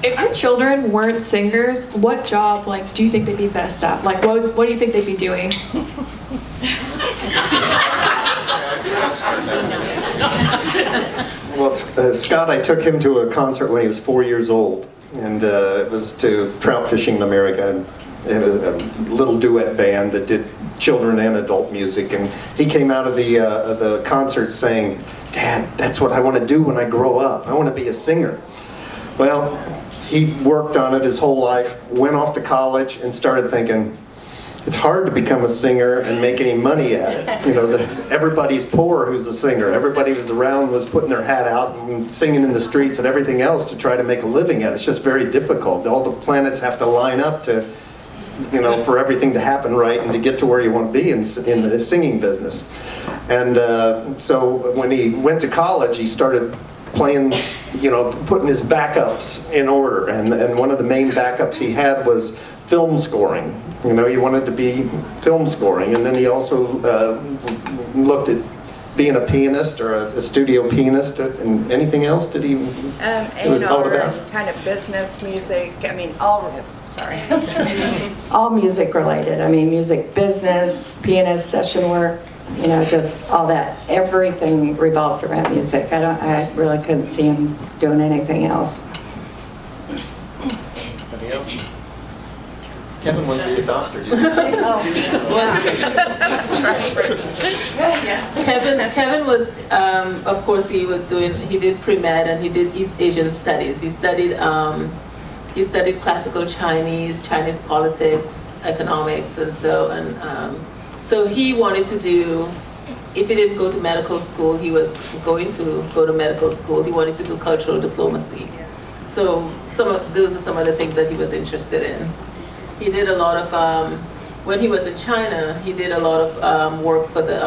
If your children weren't singers, what job, like, do you think they'd be best at? Like, what do you think they'd be doing?
Well, Scott, I took him to a concert when he was 4 years old, and it was to Trout Fishing in America. It was a little duet band that did children and adult music, and he came out of the concert saying, "Dad, that's what I want to do when I grow up. I want to be a singer." Well, he worked on it his whole life, went off to college, and started thinking, it's hard to become a singer and make any money at it. You know, everybody's poor who's a singer. Everybody who's around was putting their hat out and singing in the streets and everything else to try to make a living at it. It's just very difficult. All the planets have to line up to, you know, for everything to happen right and to get to where you want to be in the singing business. And so when he went to college, he started playing, you know, putting his backups in order. And one of the main backups he had was film scoring. You know, he wanted to be film scoring, and then he also looked at being a pianist or a studio pianist. And anything else did he was thought about?
Kind of business music. I mean, all music related. I mean, music business, pianist, session work. You know, just all that. Everything revolved around music. I really couldn't see him doing anything else.
Anybody else? Kevin wanted to be a doctor.
Kevin was, of course, he did pre-med and he did East Asian studies. He studied classical Chinese politics, economics, and so he wanted to do, if he didn't go to medical school, he was going to go to medical school. He wanted to do cultural diplomacy. So those are some of the things that he was interested in. He did a lot of, when he was in China, he did a lot of work for the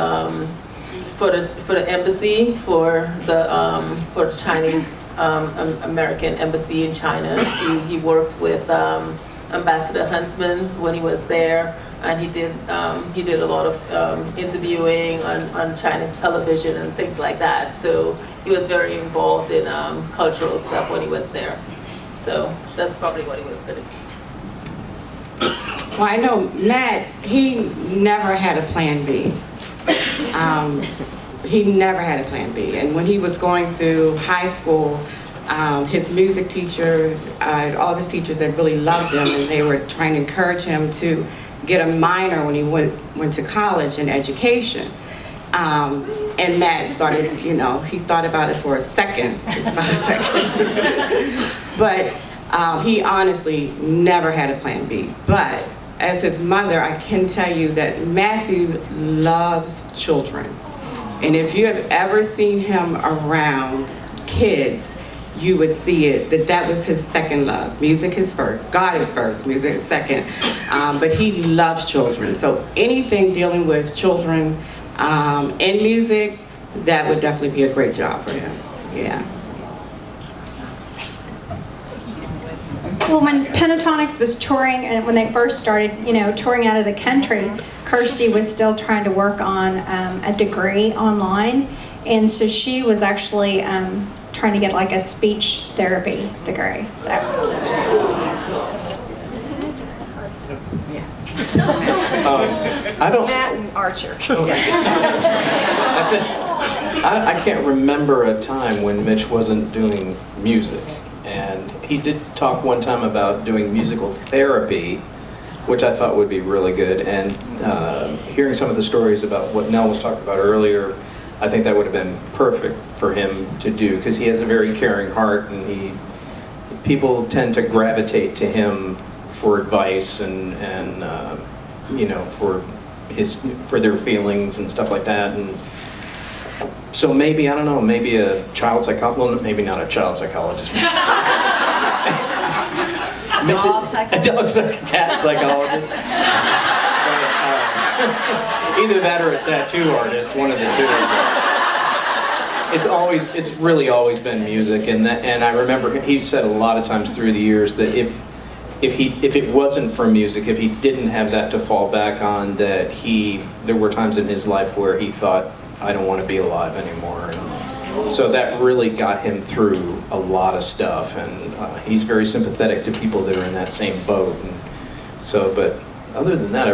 embassy, for the Chinese American embassy in China. He worked with Ambassador Huntsman when he was there, and he did a lot of interviewing on Chinese television and things like that. So he was very involved in cultural stuff when he was there. So that's probably what he was going to be.
Well, I know Matt, he never had a plan B. He never had a plan B. And when he was going through high school, his music teachers, all his teachers that really loved him, and they were trying to encourage him to get a minor when he went to college in education. And Matt started, you know, he thought about it for a second, just about a second. But he honestly never had a plan B. But as his mother, I can tell you that Matthew loves children. And if you have ever seen him around kids, you would see it, that was his second love. Music is first, God is first, music is second. But he loves children. So anything dealing with children and music, that would definitely be a great job for him, yeah.
Well, when Pentatonix was touring, and when they first started, you know, touring out of the country, Kirsty was still trying to work on a degree online, and so she was actually trying to get like a speech therapy degree. So.
I don't.
Matt and Archer.
I can't remember a time when Mitch wasn't doing music, and he did talk one time about doing musical therapy, which I thought would be really good. And hearing some of the stories about what Nel was talking about earlier, I think that would have been perfect for him to do, because he has a very caring heart, and people tend to gravitate to him for advice and you know, for their feelings and stuff like that. And so maybe, I don't know, maybe a child psychologist, well, maybe not a child psychologist.
A dog psychologist.
A cat psychologist. Either that or a tattoo artist, one of the two. It's really always been music, and I remember he said a lot of times through the years that if it wasn't for music, if he didn't have that to fall back on, that there were times in his life where he thought, I don't want to be alive anymore. And so that really got him through a lot of stuff, and he's very sympathetic to people that are in that same boat. And so, but other than that,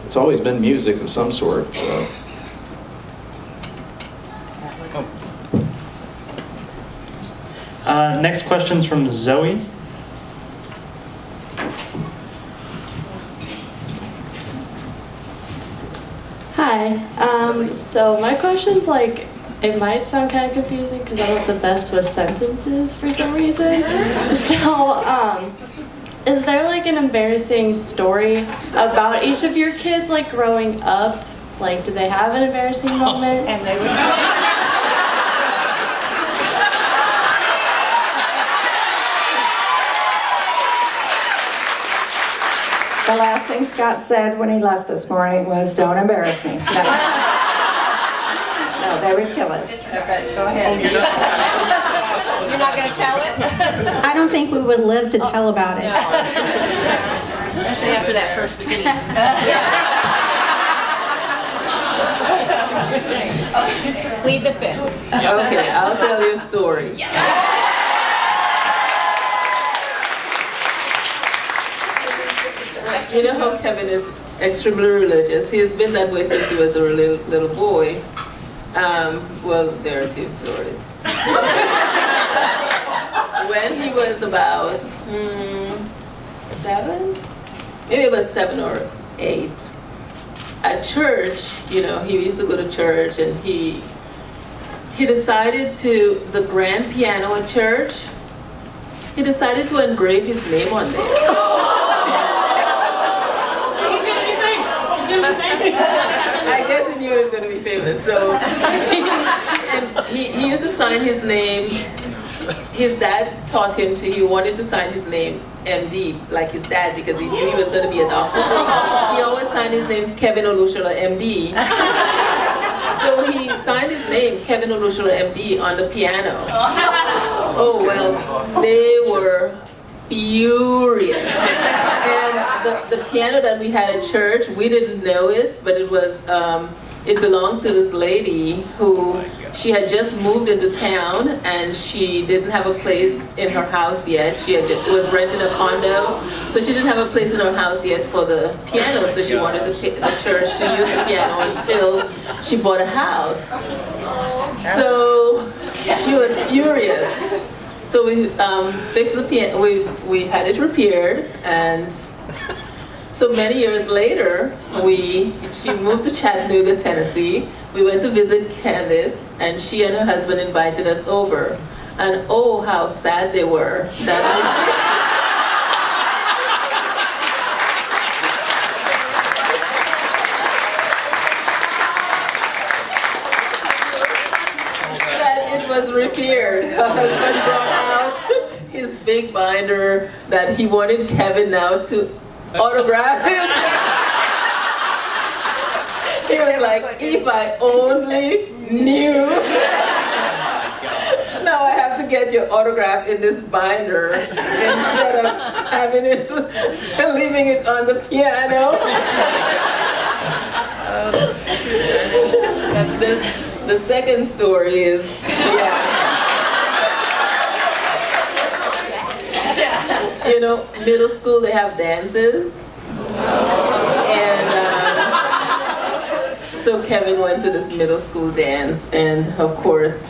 it's always been music of some sort. So.
Next question's from Zoe.
Hi. So my question's like, it might sound kind of confusing because I'm not the best with sentences for some reason. So, is there like an embarrassing story about each of your kids, like growing up? Like, do they have an embarrassing moment?
And they would.
The last thing Scott said when he left this morning was, "Don't embarrass me." No, no, they would kill us.
Go ahead. You're not going to tell it?
I don't think we would live to tell about it.
Especially after that first tweet. Plead the fifth.
Okay, I'll tell you a story. You know how Kevin is extremely religious. He has been that way since he was a little boy. Well, there are two stories. When he was about 7, maybe about 7 or 8, at church, you know, he used to go to church, and he decided the grand piano at church, he decided to engrave his name on there. I guess he knew he was going to be famous. So he used to sign his name. His dad taught him he wanted to sign his name MD, like his dad, because he knew he was going to be a doctor. So he always signed his name Kevin Olusola MD. So he signed his name Kevin Olusola MD on the piano. Oh, well, they were furious. And the piano that we had at church, we didn't know it, but it was it belonged to this lady who she had just moved into town, and she didn't have a place in her house yet. She was renting a condo, so she didn't have a place in her house yet for the piano, so she wanted the church to use the piano until she bought a house. So she was furious. So we fixed the piano, we had it repaired, and so many years later, she moved to Chattanooga, Tennessee. We went to visit Candace, and she and her husband invited us over. And oh, how sad they were. That it was repaired. Her husband brought out his big binder that he wanted Kevin now to autograph it. He was like, if I only knew. Now I have to get your autograph in this binder instead of having it, leaving it on the piano. The second story is, you know, middle school they have dances, and so Kevin went to this middle school dance, and of course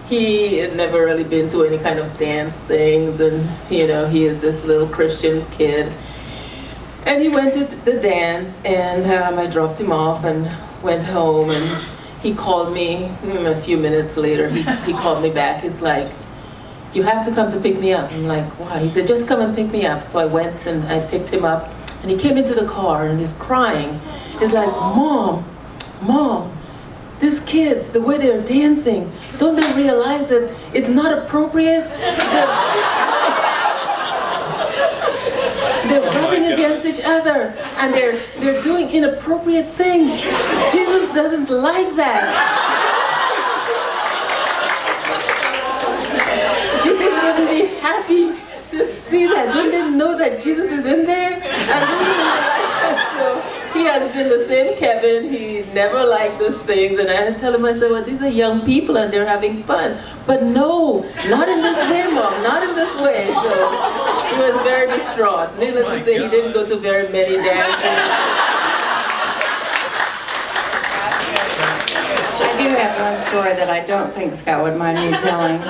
he had never really been to any kind of dance things, and you know, he is this little Christian kid, and he went to the dance, and I dropped him off and went home, and he called me a few minutes later. He called me back. He's like, "You have to come to pick me up." I'm like, "Why?" He said, "Just come and pick me up." So I went and I picked him up, and he came into the car and he's crying. He's like, Mom, these kids, the way they're dancing, don't they realize that it's not appropriate? They're rubbing against each other, and they're doing inappropriate things. Jesus doesn't like that. Jesus wouldn't be happy to see that. Don't they know that Jesus is in there? And so he has been the same Kevin. He never liked these things, and I tell him, I said, well, these are young people and they're having fun. But no, not in this way, Mom, not in this way. So he was very distraught. Needless to say, he didn't go to very many dances.
I do have one story that I don't think Scott would mind me telling.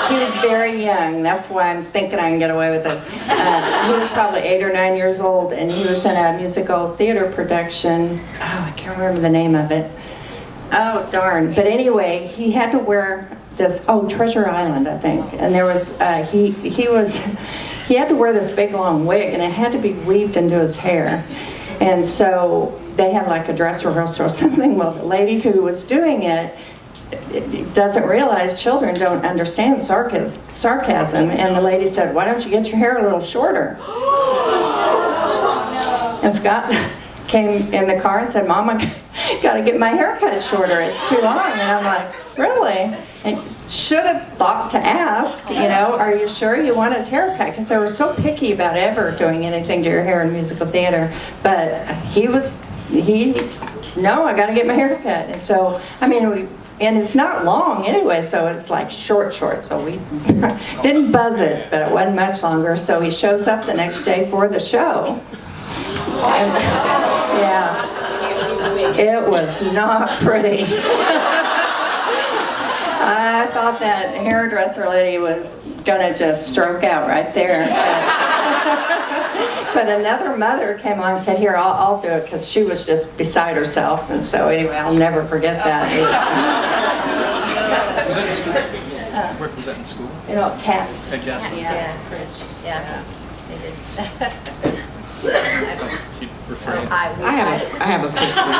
He was very young. That's why I'm thinking I can get away with this. He was probably 8 or 9 years old, and he was in a musical theater production. Oh, I can't remember the name of it. Oh, darn. But anyway, he had to wear this, Treasure Island, I think. And there was, he had to wear this big long wig, and it had to be weaved into his hair. And so they had like a dress rehearsal or something. Well, the lady who was doing it doesn't realize children don't understand sarcasm. And the lady said, "Why don't you get your hair a little shorter?" And Scott came in the car and said, "Mom, I got to get my hair cut shorter. It's too long." And I'm like, "Really?" And should have thought to ask, "Are you sure you want his haircut?" Because they were so picky about ever doing anything to your hair in musical theater. But no, I got to get my hair cut. And so, and it's not long anyway, so it's like short. So we didn't buzz it, but it wasn't much longer. So he shows up the next day for the show. And, yeah, it was not pretty. I thought that hairdresser lady was gonna just stroke out right there. But another mother came along and said, "Here, I'll do it," because she was just beside herself. And so anyway, I'll never forget that.
Was that in school? Where was that in school?
Cats.
At Cats.
Yeah, Fridge. Yeah, they did.
Keep referring.
I have a quick one.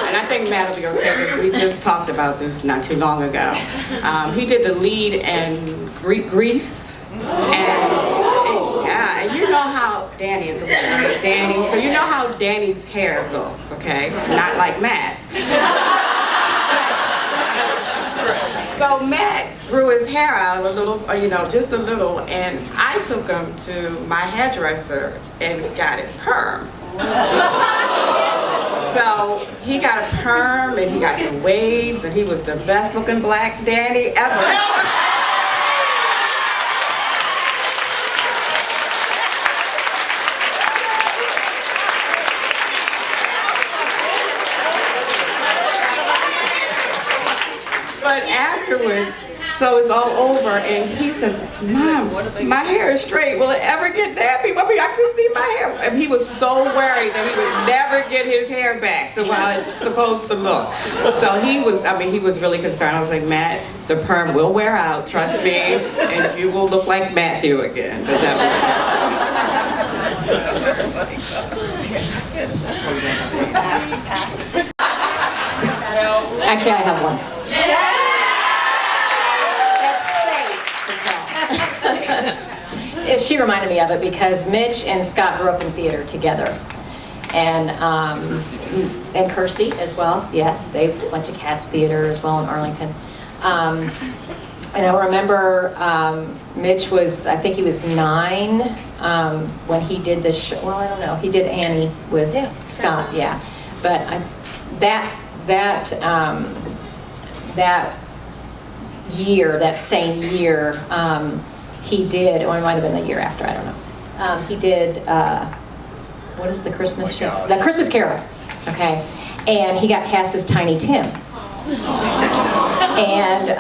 And I think Matt will be okay, because we just talked about this not too long ago. He did the lead in Grease. And you know how Danny is, so you know how Danny's hair looks, okay? Not like Matt's. So Matt grew his hair out a little, just a little, and I took him to my hairdresser and got it perm. So he got a perm and he got the waves, and he was the best looking black Danny ever. But afterwards, so it's all over, and he says, "Mom, my hair is straight. Will it ever get nappy? Mommy, I can see my hair." And he was so worried that he would never get his hair back to how it's supposed to look. So he was really concerned. I was like, "Matt, the perm will wear out, trust me, and you will look like Matthew again." But that
Actually, I have one. She reminded me of it because Mitch and Scott grew up in theater together, and Kirstin as well. Yes, they went to Cats Theater as well in Arlington. And I remember Mitch was, I think he was 9 when he did the show. Well, I don't know. He did Annie with Scott, yeah. But that year, that same year, he did, or it might have been the year after, I don't know. He did, what is the Christmas show? The Christmas Carol, okay? And he got cast as Tiny Tim. And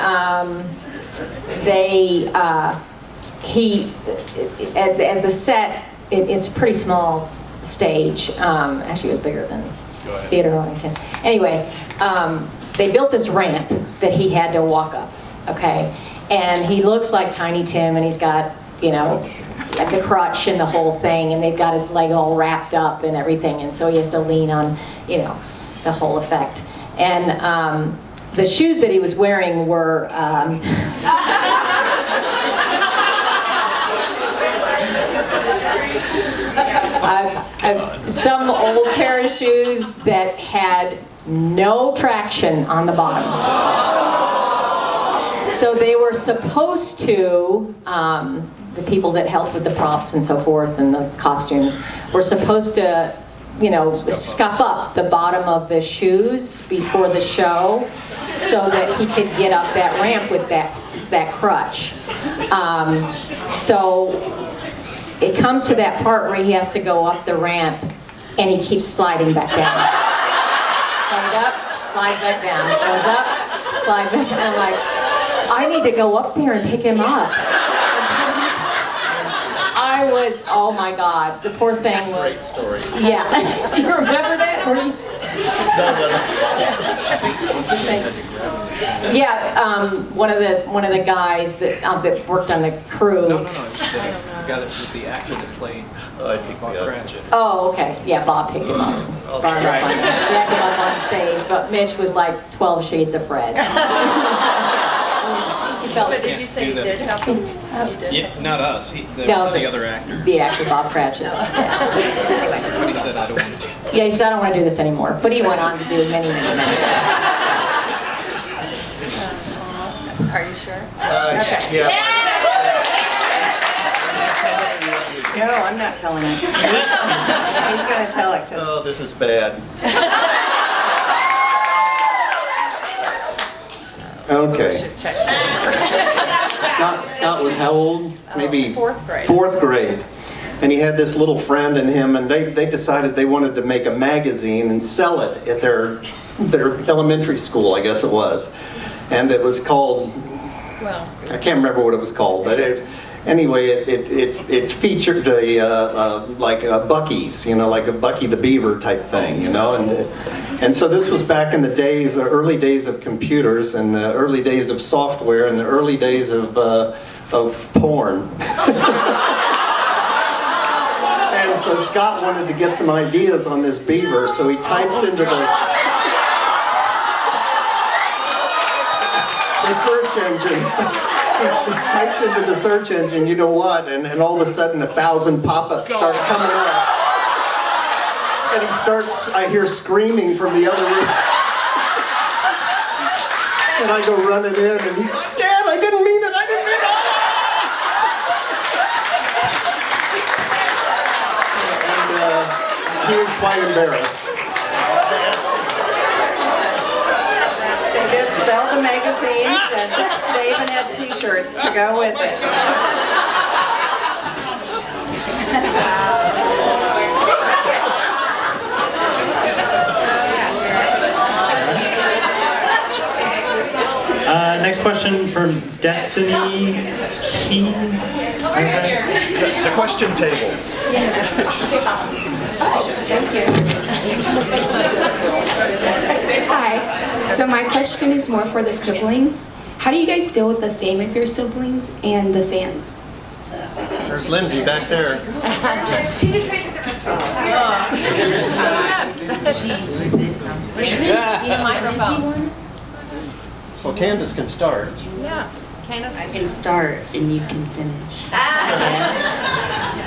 as the set, it's a pretty small stage. Actually, it was bigger than Theater Arlington. Anyway, they built this ramp that he had to walk up, okay? And he looks like Tiny Tim, and he's got, you know, like the crutch and the whole thing, and they've got his leg all wrapped up and everything, and so he has to lean on, you know, the whole effect. And the shoes that he was wearing were some old pair of shoes that had no traction on the bottom. So they were supposed to, the people that helped with the props and so forth and the costumes, were supposed to, you know, scuff up the bottom of the shoes before the show so that he could get up that ramp with that crutch. So it comes to that part where he has to go up the ramp and he keeps sliding back down. Goes up, slide back down. Goes up, slide back down. I'm like, I need to go up there and pick him up. I was, oh my God, the poor thing was.
Great story.
Yeah. Do you remember that? Yeah, one of the guys that worked on the crew.
No, it's the guy that was the actor that played Bob Cratchit.
Oh, okay. Yeah, Bob picked him up. Brought him up on, dragged him up on stage, but Mitch was like 12 shades of red.
So did you say you did help him? You did?
Yeah, not us. The other actor.
The actor, Bob Cratchit. Yeah. Anyway.
But he said, I don't want to.
Yeah, he said, I don't want to do this anymore. But he went on to do many.
Are you sure?
Okay. Yeah.
No, I'm not telling him. He's going to tell it.
Oh, this is bad. Okay. Scott was how old? Maybe
fourth grade.
Fourth grade. And he had this little friend in him, and they decided they wanted to make a magazine and sell it at their elementary school, I guess it was. And it was called, I can't remember what it was called, but it featured like a Buc-ee's, you know, like a Bucky the Beaver type thing, you know, and so this was back in the days, the early days of computers and the early days of software and the early days of porn. And so Scott wanted to get some ideas on this beaver, so he types into the search engine. He types into the search engine, you know what, and all of a sudden 1,000 pop-ups start coming up. And he starts, I hear screaming from the other room. And I go running in, and he's like, Dad, I didn't mean it, I didn't mean it. And he was quite embarrassed.
They did sell the magazines, and they even had t-shirts to go with it.
Next question from Destiny Key.
The question table.
Thank you. Hi. So my question is more for the siblings. How do you guys deal with the fame of your siblings and the fans?
There's Lindsay back there.
She just went to the restaurant.
Need a microphone.
Well, Candace can start.
Yeah. Candace.
I can start and you can finish.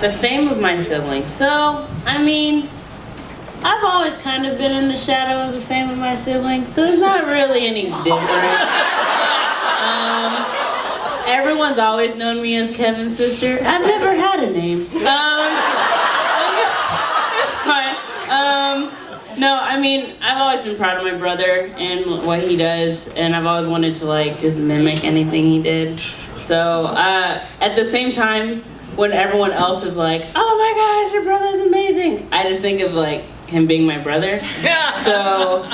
The fame of my siblings. So, I mean, I've always kind of been in the shadow of the fame of my siblings, so it's not really any different. Everyone's always known me as Kevin's sister. I've never had a name. It's fine. No, I mean, I've always been proud of my brother and what he does, and I've always wanted to like just mimic anything he did. So at the same time, when everyone else is like, "Oh my gosh, your brother's amazing," I just think of like him being my brother. So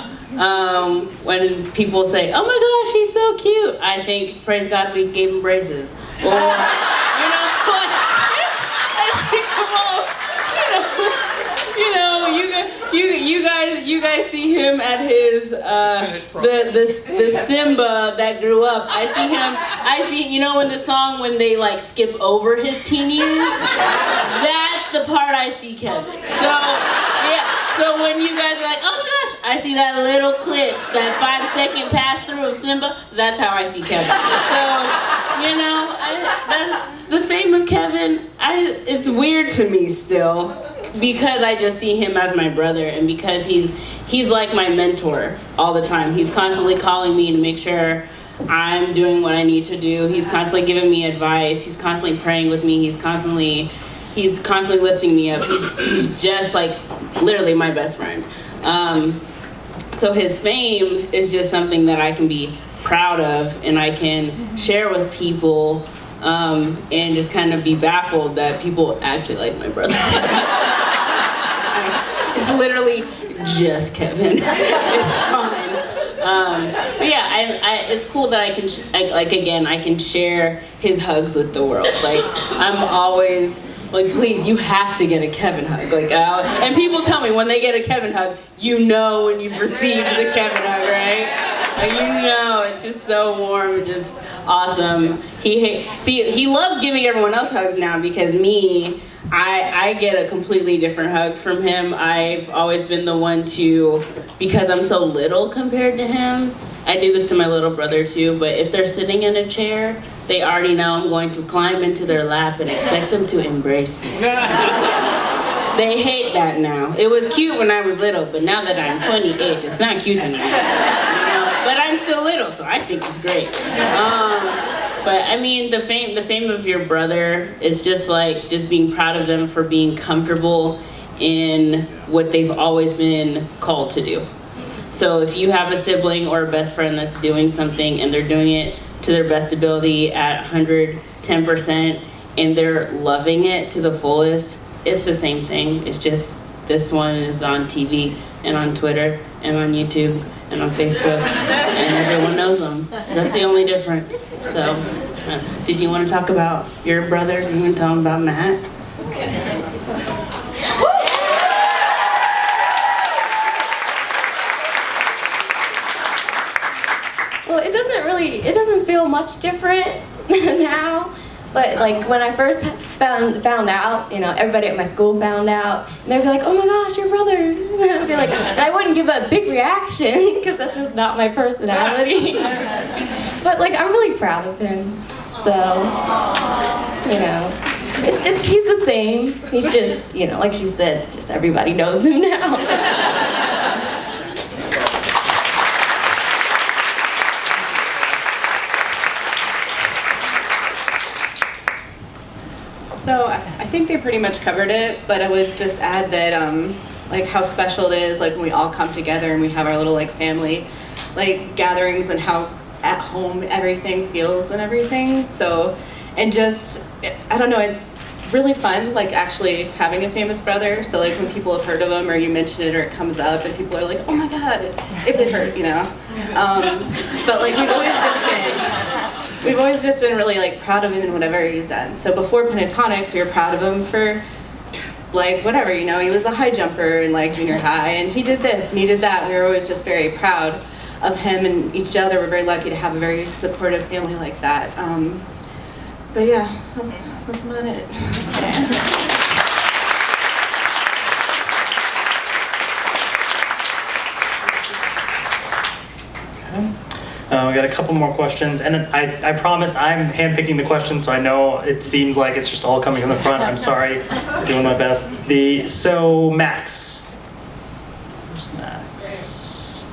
when people say, "Oh my gosh, he's so cute," I think, praise God, we gave him braces. Or, you know, I think you guys see him at his the Simba that grew up. I see you know in the song when they like skip over his teen years. That's the part I see Kevin. So yeah. So when you guys are like, "Oh my gosh," I see that little clip, that 5-second pass through of Simba. That's how I see Kevin. So you know, the fame of Kevin, it's weird to me still. Because I just see him as my brother, and because he's like my mentor all the time. He's constantly calling me to make sure I'm doing what I need to do. He's constantly giving me advice. He's constantly praying with me. He's constantly lifting me up. He's just like literally my best friend. So his fame is just something that I can be proud of, and I can share with people, and just kind of be baffled that people actually like my brother. It's literally just Kevin. It's fine. But yeah, it's cool that I can share his hugs with the world. Like I'm always like, please, you have to get a Kevin hug. Like, and people tell me when they get a Kevin hug, you know when you've received the Kevin hug, right? Like you know, it's just so warm and just awesome. He loves giving everyone else hugs now because I get a completely different hug from him. I've always been the one to, because I'm so little compared to him, I do this to my little brother too, but if they're sitting in a chair, they already know I'm going to climb into their lap and expect them to embrace me. They hate that now. It was cute when I was little, but now that I'm 28, it's not cute anymore. You know? But I'm still little, so I think it's great. But I mean, the fame of your brother is just like, just being proud of them for being comfortable in what they've always been called to do. So if you have a sibling or a best friend that's doing something and they're doing it to their best ability at 110% and they're loving it to the fullest, it's the same thing. It's just this one is on TV and on Twitter and on YouTube and on Facebook, and everyone knows them. That's the only difference. So, did you want to talk about your brother? Do you want to tell him about Matt?
Well, it doesn't feel much different now. But like when I first found out, you know, everybody at my school found out, and they'd be like, "Oh my gosh, your brother!" And I'd be like, and I wouldn't give a big reaction because that's just not my personality. But like, I'm really proud of him. So, you know, he's the same. He's just, you know, like she said, just everybody knows him now.
So I think they pretty much covered it, but I would just add that like how special it is like when we all come together and we have our little like family like gatherings and how at home everything feels and everything. So, and just, I don't know, it's really fun like actually having a famous brother. So like when people have heard of him or you mention it or it comes up and people are like, "Oh my God," if they've heard, you know. But like we've always just been really like proud of him and whatever he's done. So before Pentatonix, we were proud of him for like whatever, you know, he was a high jumper in like junior high and he did this and he did that. And we were always just very proud of him and each other. We're very lucky to have a very supportive family like that. But yeah, that's about it.
We got a couple more questions, and I promise I'm handpicking the questions, so I know it seems like it's just all coming from the front. I'm sorry, I'm doing my best. So Max. Where's Max?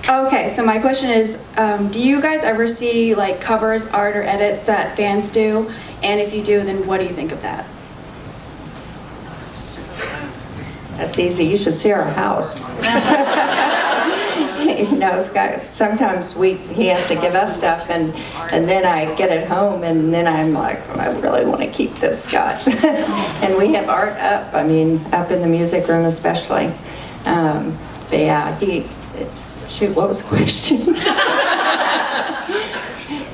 Okay, so my question is, do you guys ever see like covers, art, or edits that fans do? And if you do, then what do you think of that?
That's easy. You should see our house. You know, Scott, sometimes he has to give us stuff, and then I get it home, and then I'm like, I really want to keep this, Scott. And we have art up, I mean, up in the music room especially. But yeah, shoot, what was the question?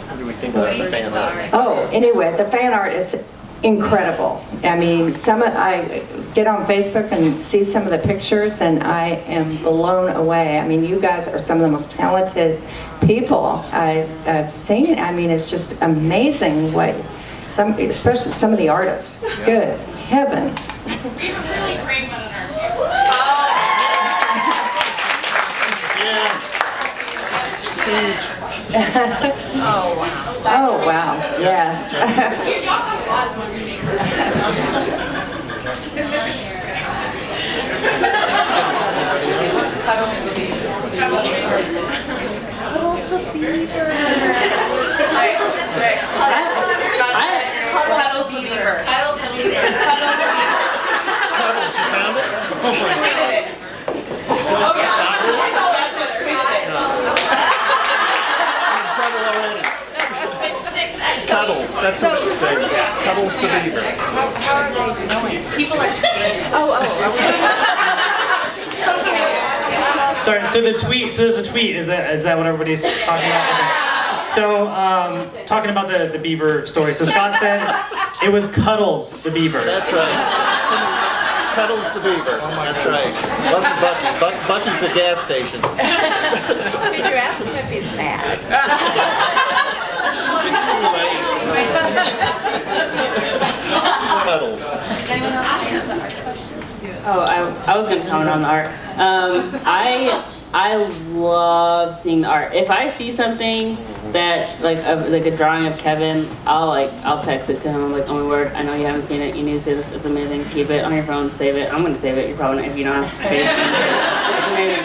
What do we think about the fan art?
Oh, anyway, the fan art is incredible. I mean, I get on Facebook and see some of the pictures, and I am blown away. I mean, you guys are some of the most talented people I've seen. I mean, it's just amazing what especially some of the artists. Good heavens.
We were really great one on our team.
Oh wow. Oh wow. Yes.
Cuddles the beaver. Cuddles the beaver. Cuddles the beaver.
Cuddles, you found it?
Tweeted it. Okay. That's just tweeted it.
Cuddles, that's what she's saying. Cuddles the beaver.
People are.
Sorry, so there's a tweet, is that what everybody's talking about? Okay. So, talking about the beaver story, so Scott said it was Cuddles the beaver.
That's right. Cuddles the beaver. That's right. It wasn't Bucky. Bucky's a gas station.
Did you ask him if he's mad?
It's too late.
Cuddles.
Anyone else have the art question?
Oh, I was gonna comment on the art. I love seeing the art. If I see something that like a drawing of Kevin, I'll text it to him. I'm like, oh my word, I know you haven't seen it. You need to see this. It's amazing. Keep it on your phone. Save it. I'm gonna save it. You're probably not if you don't have space. It's amazing.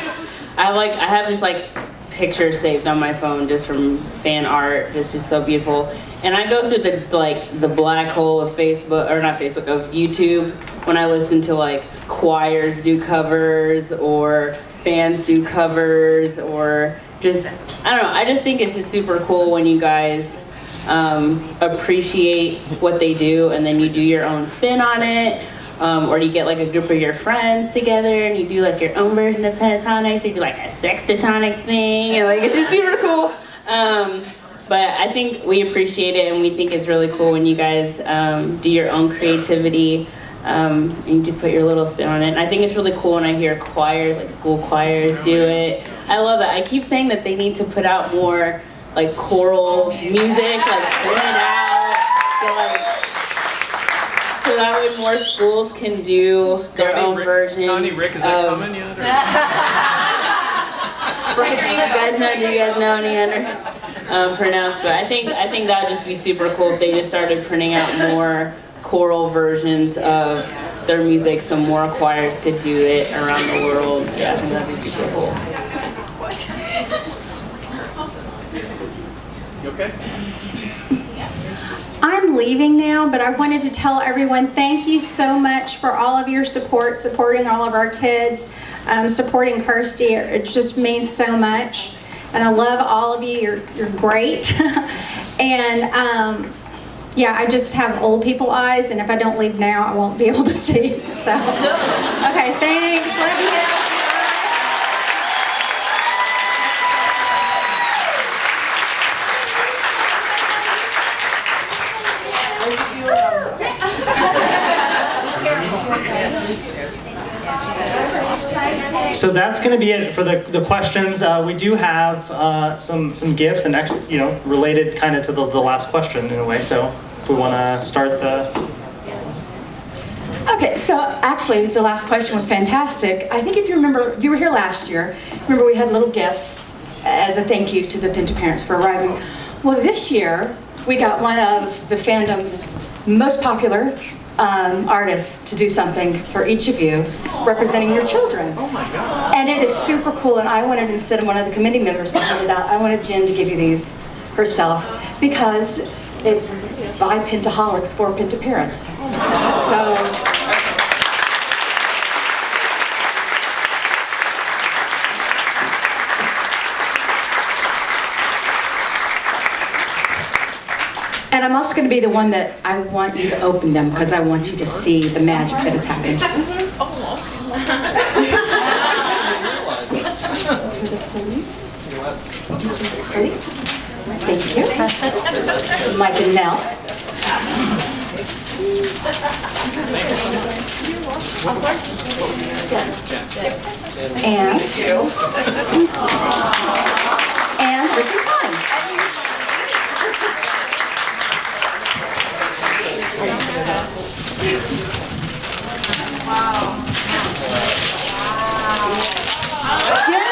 I have just like pictures saved on my phone just from fan art. It's just so beautiful. And I go through the black hole of Facebook, or not Facebook, of YouTube when I listen to like choirs do covers or fans do covers, or just, I don't know, I just think it's just super cool when you guys appreciate what they do and then you do your own spin on it. Or you get like a group of your friends together and you do like your own version of Pentatonix, or you do like a Sextatonix thing, and like it's just super cool. But I think we appreciate it, and we think it's really cool when you guys do your own creativity and you just put your little spin on it. And I think it's really cool when I hear choirs, like school choirs, do it. I love that. I keep saying that they need to put out more like choral music, like bring it out. So that way more schools can do their own versions.
Connie, Rick, is that coming yet? Right.
Do you guys know any other pronounced? But I think that would just be super cool if they just started printing out more choral versions of their music, so more choirs could do it around the world. Yeah, I think that'd be super cool.
You okay?
I'm leaving now, but I wanted to tell everyone thank you so much for all of your support, supporting all of our kids, supporting Kirsty. It just means so much. And I love all of you. You're great. And yeah, I just have old people eyes, and if I don't leave now, I won't be able to see. So, okay, thanks. Love you.
So that's going to be it for the questions. We do have some gifts, and actually, related kind of to the last question in a way. So if we want to start the.
Okay, so actually the last question was fantastic. I think if you remember, if you were here last year, remember we had little gifts as a thank you to the PentaParents for arriving. Well, this year we got one of the fandom's most popular artists to do something for each of you, representing your children. Oh my God. And it is super cool, and I wanted, instead of one of the committee members to hand it out, I wanted Jen to give you these herself, because it's by Pentaholics for PentaParents. So. And I'm also going to be the one that I want you to open them, because I want you to see the magic that is happening. These for the Sallees. Thank you. Mike and Nel. And Rick Connie. Wow. Jen?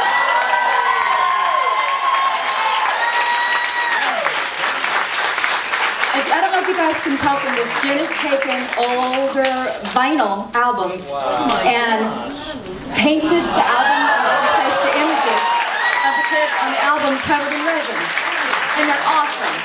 I don't know if you guys can tell from this, Jen has taken older vinyl albums and painted the album, replaced the images of the kids on the album covered in resin. And they're awesome.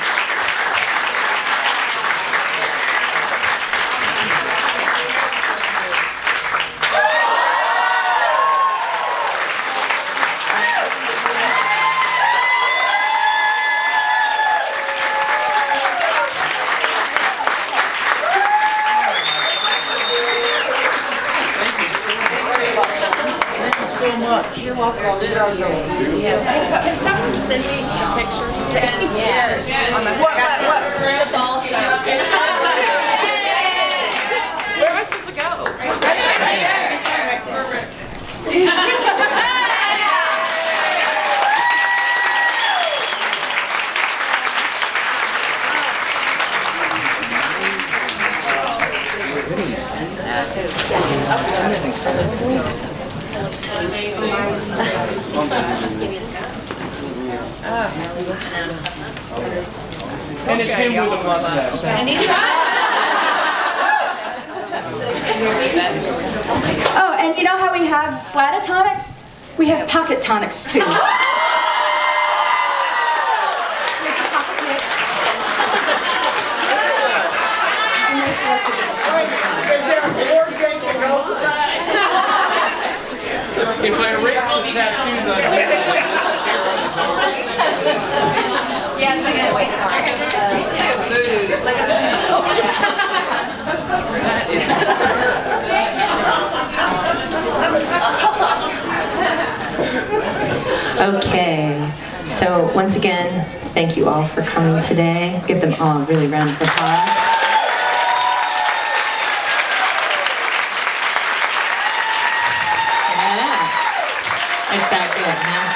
You're welcome. Can someone send me a picture? Yes. What? This also. Where am I supposed to go? Right
And it's him with the mustache.
Oh, and you know how we have Pentatonix? We have Pentatonix too.
Is there a board game to go with that?
If I erase all the tattoos, I
Yes, I guess. Wait, sorry.
Okay, so once again, thank you all for coming today. Give them all a really round of applause.
It's that good, huh?